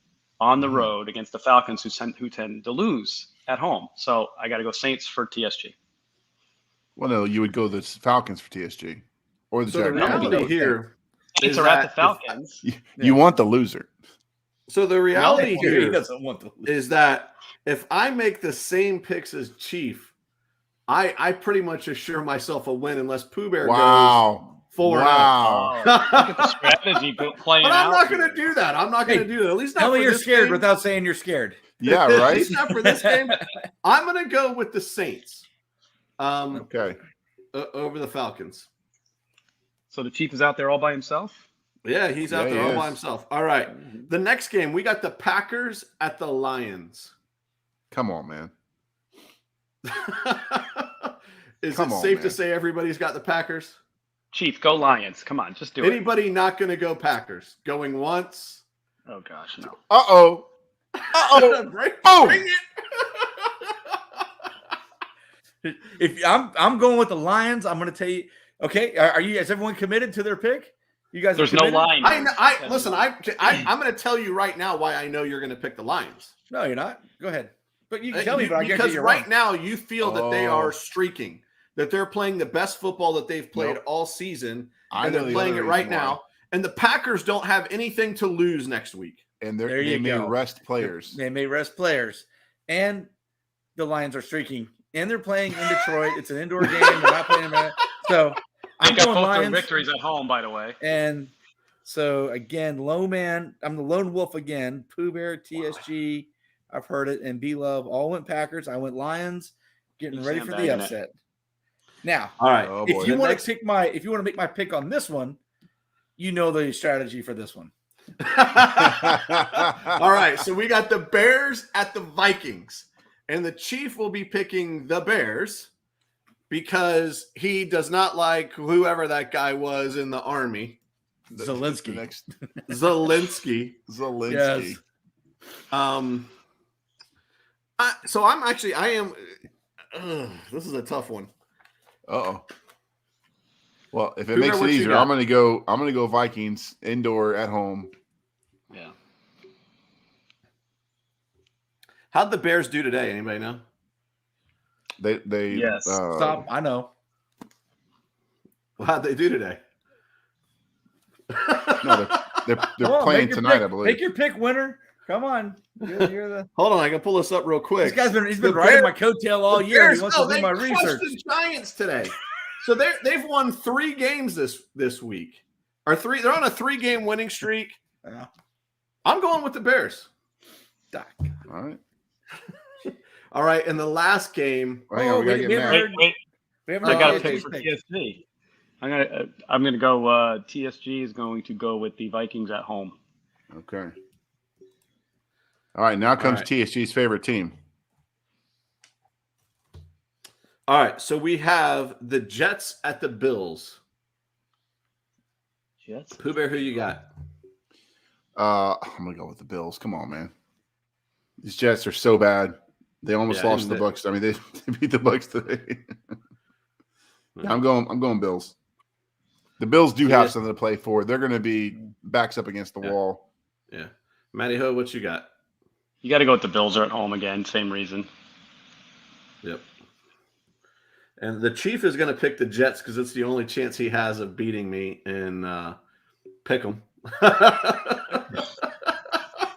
on the road against the Falcons, who tend to lose at home. So I got to go Saints for TSG. Well, no, you would go the Falcons for TSG or the Jaguars. The reality here Saints are at the Falcons. You want the loser. So the reality here is that if I make the same picks as Chief, I pretty much assure myself a win unless Pooh Bear goes 4-0. Wow. Look at the strategy playing out. But I'm not going to do that. I'm not going to do that. At least not tell me you're scared game. Without saying you're scared. Yeah, right? At least not for this game. I'm going to go with the Saints. Okay. Over the Falcons. So the Chief is out there all by himself? Yeah, he's out there all by himself. All right. The next game, we got the Packers at the Lions. Come on, man. Is it safe to say everybody's got the Packers? Chief, go Lions. Come on, just do it. Anybody not going to go Packers? Going once? Oh, gosh, no. Uh-oh. Bring it. If I'm going with the Lions, I'm going to tell you. Okay, is everyone committed to their pick? You guys, there's no line. Listen. I'm going to tell you right now why I know you're going to pick the Lions. No, you're not. Go ahead. But you can tell me. But because right now you feel that they are streaking, that they're playing the best football that they've played all season, and they're playing it right now. And the Packers don't have anything to lose next week. And they may rest players. They may rest players, and the Lions are streaking. And they're playing in Detroit. It's an indoor game. They're not playing in so I'm going both Lions. Their victories at home, by the way. And So again, low man, I'm the lone wolf again. Pooh Bear, TSG, I've heard it, and B Love all went Packers. I went Lions, getting ready for the upset. Now, all right. If you want to make my pick on this one, you know the strategy for this one. All right, so we got the Bears at the Vikings, and the Chief will be picking the Bears because he does not like whoever that guy was in the army. Zelensky. Zelensky. Yes. This is a tough one. Uh-oh. Well, if it makes it easier, I'm gonna go Vikings indoor at home. Yeah. How'd the Bears do today? Anybody know? They yes. Stop. I know. Well, how'd they do today? No, they're playing tonight, I believe. Make your pick, winner. Come on. You're the... Hold on, I can pull this up real quick. This guy's been riding my coattail all year. He wants to do my research. The Giants today. So they've won 3 games this week. They're on a 3-game winning streak. Yeah. I'm going with the Bears. All right. All right, in the last game. Hang on, we gotta get mad. Wait. I got to pick for TSG. I'm gonna go. TSG is going to go with the Vikings at home. Okay. All right, now comes TSG's favorite team. All right, so we have the Jets at the Bills. Jets. Pooh Bear, who you got? I'm gonna go with the Bills. Come on, man. These Jets are so bad. They almost lost to the Bucs. I mean, they beat the Bucs today. I'm going Bills. The Bills do have something to play for. They're going to be backs up against the wall. Yeah. Matty Ho, what you got? You got to go with the Bills are at home again. Same reason. Yep. And the Chief is going to pick the Jets because it's the only chance he has of beating me and pick them.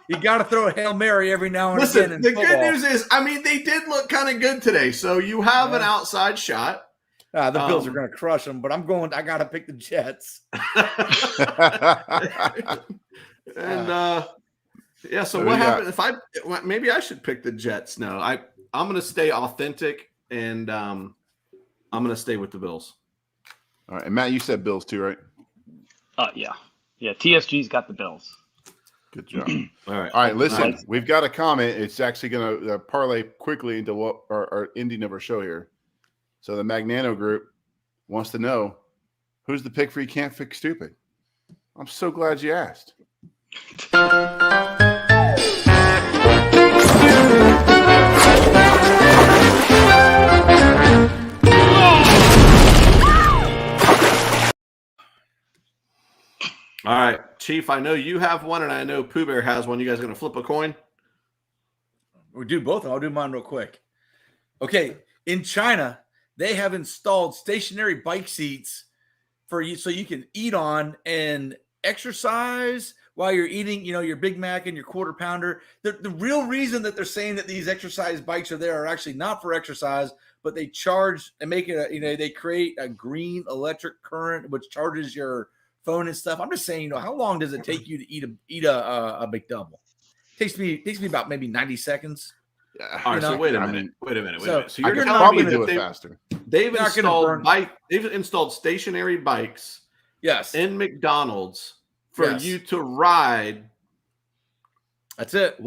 You got to throw a Hail Mary every now and again. Listen, the good news is, they did look kind of good today. So you have an outside shot. The Bills are going to crush them, but I got to pick the Jets. And so what happened maybe I should pick the Jets? No, I'm going to stay authentic and I'm going to stay with the Bills. All right. And Matt, you said Bills too, right? Yeah. TSG's got the Bills. Good job. All right. Listen, we've got a comment. It's actually going to parlay quickly into what our ending of our show here. So the Magnano group wants to know who's the pick for You Can't Fix Stupid. I'm so glad you asked. All right, Chief, I know you have one, and I know Pooh Bear has one. You guys going to flip a coin? We'll do both. I'll do mine real quick. Okay, in China, they have installed stationary bike seats for you so you can eat on and exercise while you're eating, your Big Mac and your quarter pounder. The real reason that they're saying that these exercise bikes are there are actually not for exercise, but they charge and make it, they create a green electric current, which charges your phone and stuff. I'm just saying, how long does it take you to eat a McDouble? Takes me about maybe 90 seconds. All right, so wait a minute. So you're going to do it faster. They've installed stationary bikes. Yes. In McDonald's for you to ride. That's it.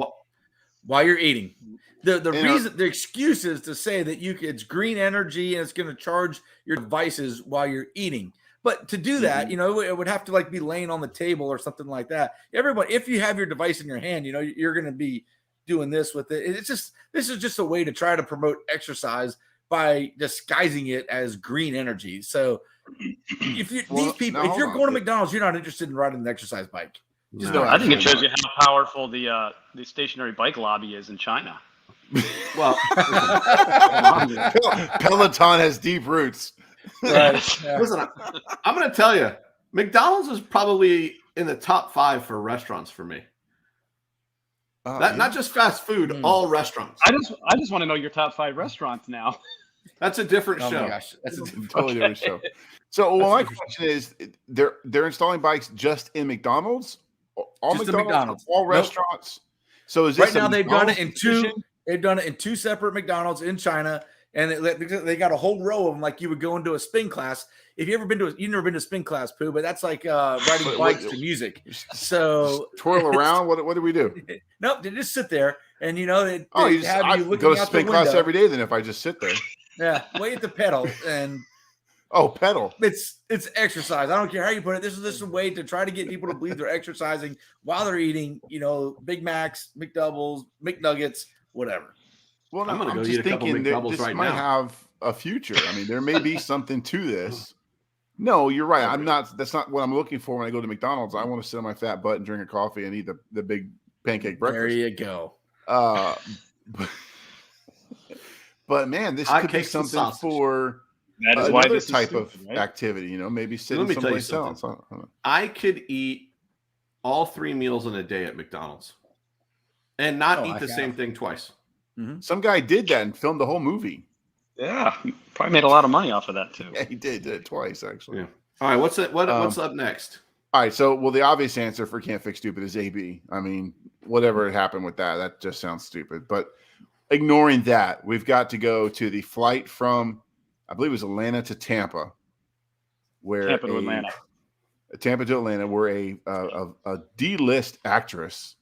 While you're eating. The excuse is to say that it's green energy and it's going to charge your devices while you're eating. But to do that, it would have to be laying on the table or something like that. Everyone, if you have your device in your hand, you're going to be doing this with it. This is just a way to try to promote exercise by disguising it as green energy. So if you're going to McDonald's, you're not interested in riding an exercise bike. I think it shows you how powerful the stationary bike lobby is in China. Well, Peloton has deep roots. Right. Yeah. Listen, I'm going to tell you, McDonald's is probably in the top 5 for restaurants for me. Not just fast food, all restaurants. I just want to know your top 5 restaurants now. That's a different show. My gosh. That's a totally different show. So my question is, they're installing bikes just in McDonald's, all Just in McDonald's, all restaurants. So is this right now they've done it in decision? two. They've done it in 2 separate McDonald's in China, and they got a whole row of them like you would go into a spin class. If you ever been to you've never been to spin class, Pooh, but that's like riding bikes to music. So just twirl around. What do we do? Nope, they just sit there, and they have you looking go to out spin the class window. every day. Then if I just sit there, Yeah, wait at the pedal, and pedal. it's exercise. I don't care how you put it. This is a way to try to get people to believe they're exercising while they're eating, Big Macs, McDoubles, McNuggets, whatever. Well, I'm going to go just eat a couple thinking that McDoubles this right might now. have a future. I mean, there may be something to this. No, you're right. That's not what I'm looking for when I go to McDonald's. I want to sit on my fat butt and drink a coffee and eat the big pancake breakfast. There you go. But man, this could be Hotcakes and something sausage. for That is why another this is type stupid, of right? activity. Maybe sitting Let me tell you someplace something. else. I don't know. I could eat all 3 meals in a day at McDonald's and not eat the same thing twice. Mm-hmm. Some guy did that and filmed the whole movie. Yeah, probably made a lot of money off of that too. Yeah, he did it twice actually. Yeah. All right, what's up next? All right, so the obvious answer for Can't Fix Stupid is AB. I mean, whatever happened with that just sounds stupid. But ignoring that, we've got to go to the flight from, I believe it was Atlanta to Tampa, where Tampa to Atlanta. Tampa to Atlanta, where a D-list actress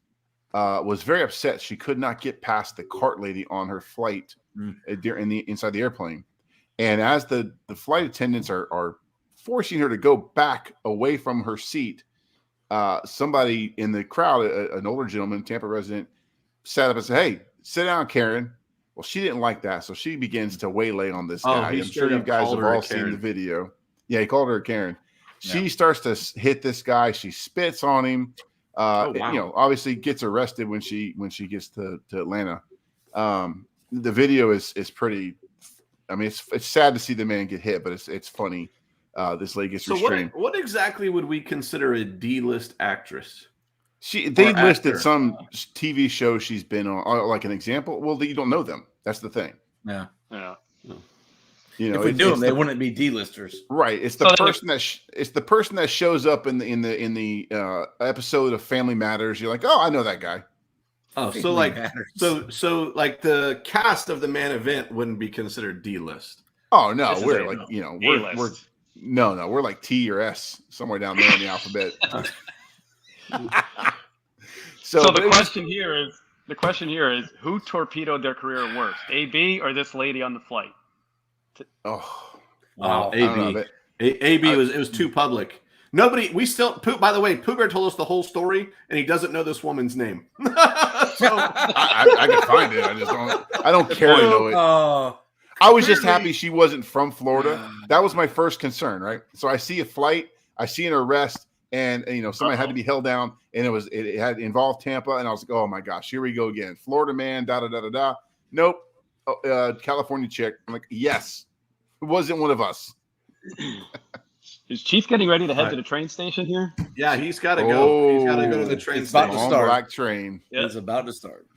was very upset she could not get past the cart lady on her flight inside the airplane, and as the flight attendants are forcing her to go back away from her seat, somebody in the crowd, an older gentleman, Tampa resident, sat up and said, "Hey, sit down, Karen." Well, she didn't like that, so she begins to waylay on this guy. I'm sure you guys have all seen the video. Yeah, he called her a Karen. She starts to hit this guy. She spits on him. Obviously gets arrested when she gets to Atlanta. The video is pretty. I mean, it's sad to see the man get hit, but it's funny. This lady gets restrained. So what exactly would we consider a D-list actress? They listed some TV show she's been on, like an example. Well, you don't know them. That's the thing. Yeah. If we knew them, they wouldn't be D-listers, right? It's the person that shows up in the episode of Family Matters. You're like, oh, I know that guy. Oh, so like the cast of the main event wouldn't be considered D-list. Oh no, we're like we're like T or S somewhere down there in the alphabet. So the question here is who torpedoed their career worse, AB or this lady on the flight? AB. AB was too public. Nobody. By the way, Pooh Bear told us the whole story, and he doesn't know this woman's name. So I can find it. I don't care to know it. I was just happy she wasn't from Florida. That was my first concern, right? So I see a flight, I see an arrest, and somebody had to be held down, and it had involved Tampa, and I was like, oh my gosh, here we go again. Florida man, da da da da da. Nope. California chick. I'm like, yes, it wasn't one of us. Is Chief getting ready to head to the train station here? Yeah, he's got to go. He's got to go to the train station. About to start. Black train. Yeah. It's about to start.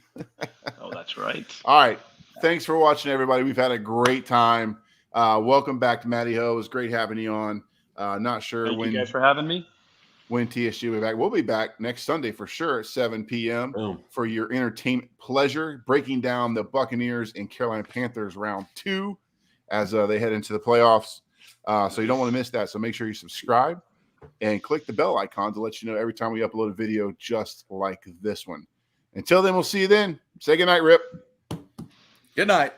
Oh, that's right. All right. Thanks for watching, everybody. We've had a great time. Welcome back to Matty Ho. It was great having you on. Not sure Thank when you guys for having me. When TSG will be back. We'll be back next Sunday for sure at 7 p.m. for your entertainment pleasure, breaking down the Buccaneers and Carolina Panthers round 2 as they head into the playoffs. So you don't want to miss that. So make sure you subscribe and click the bell icon to let you know every time we upload a video just like this one. Until then, we'll see you then. Say goodnight, Rip. Good night.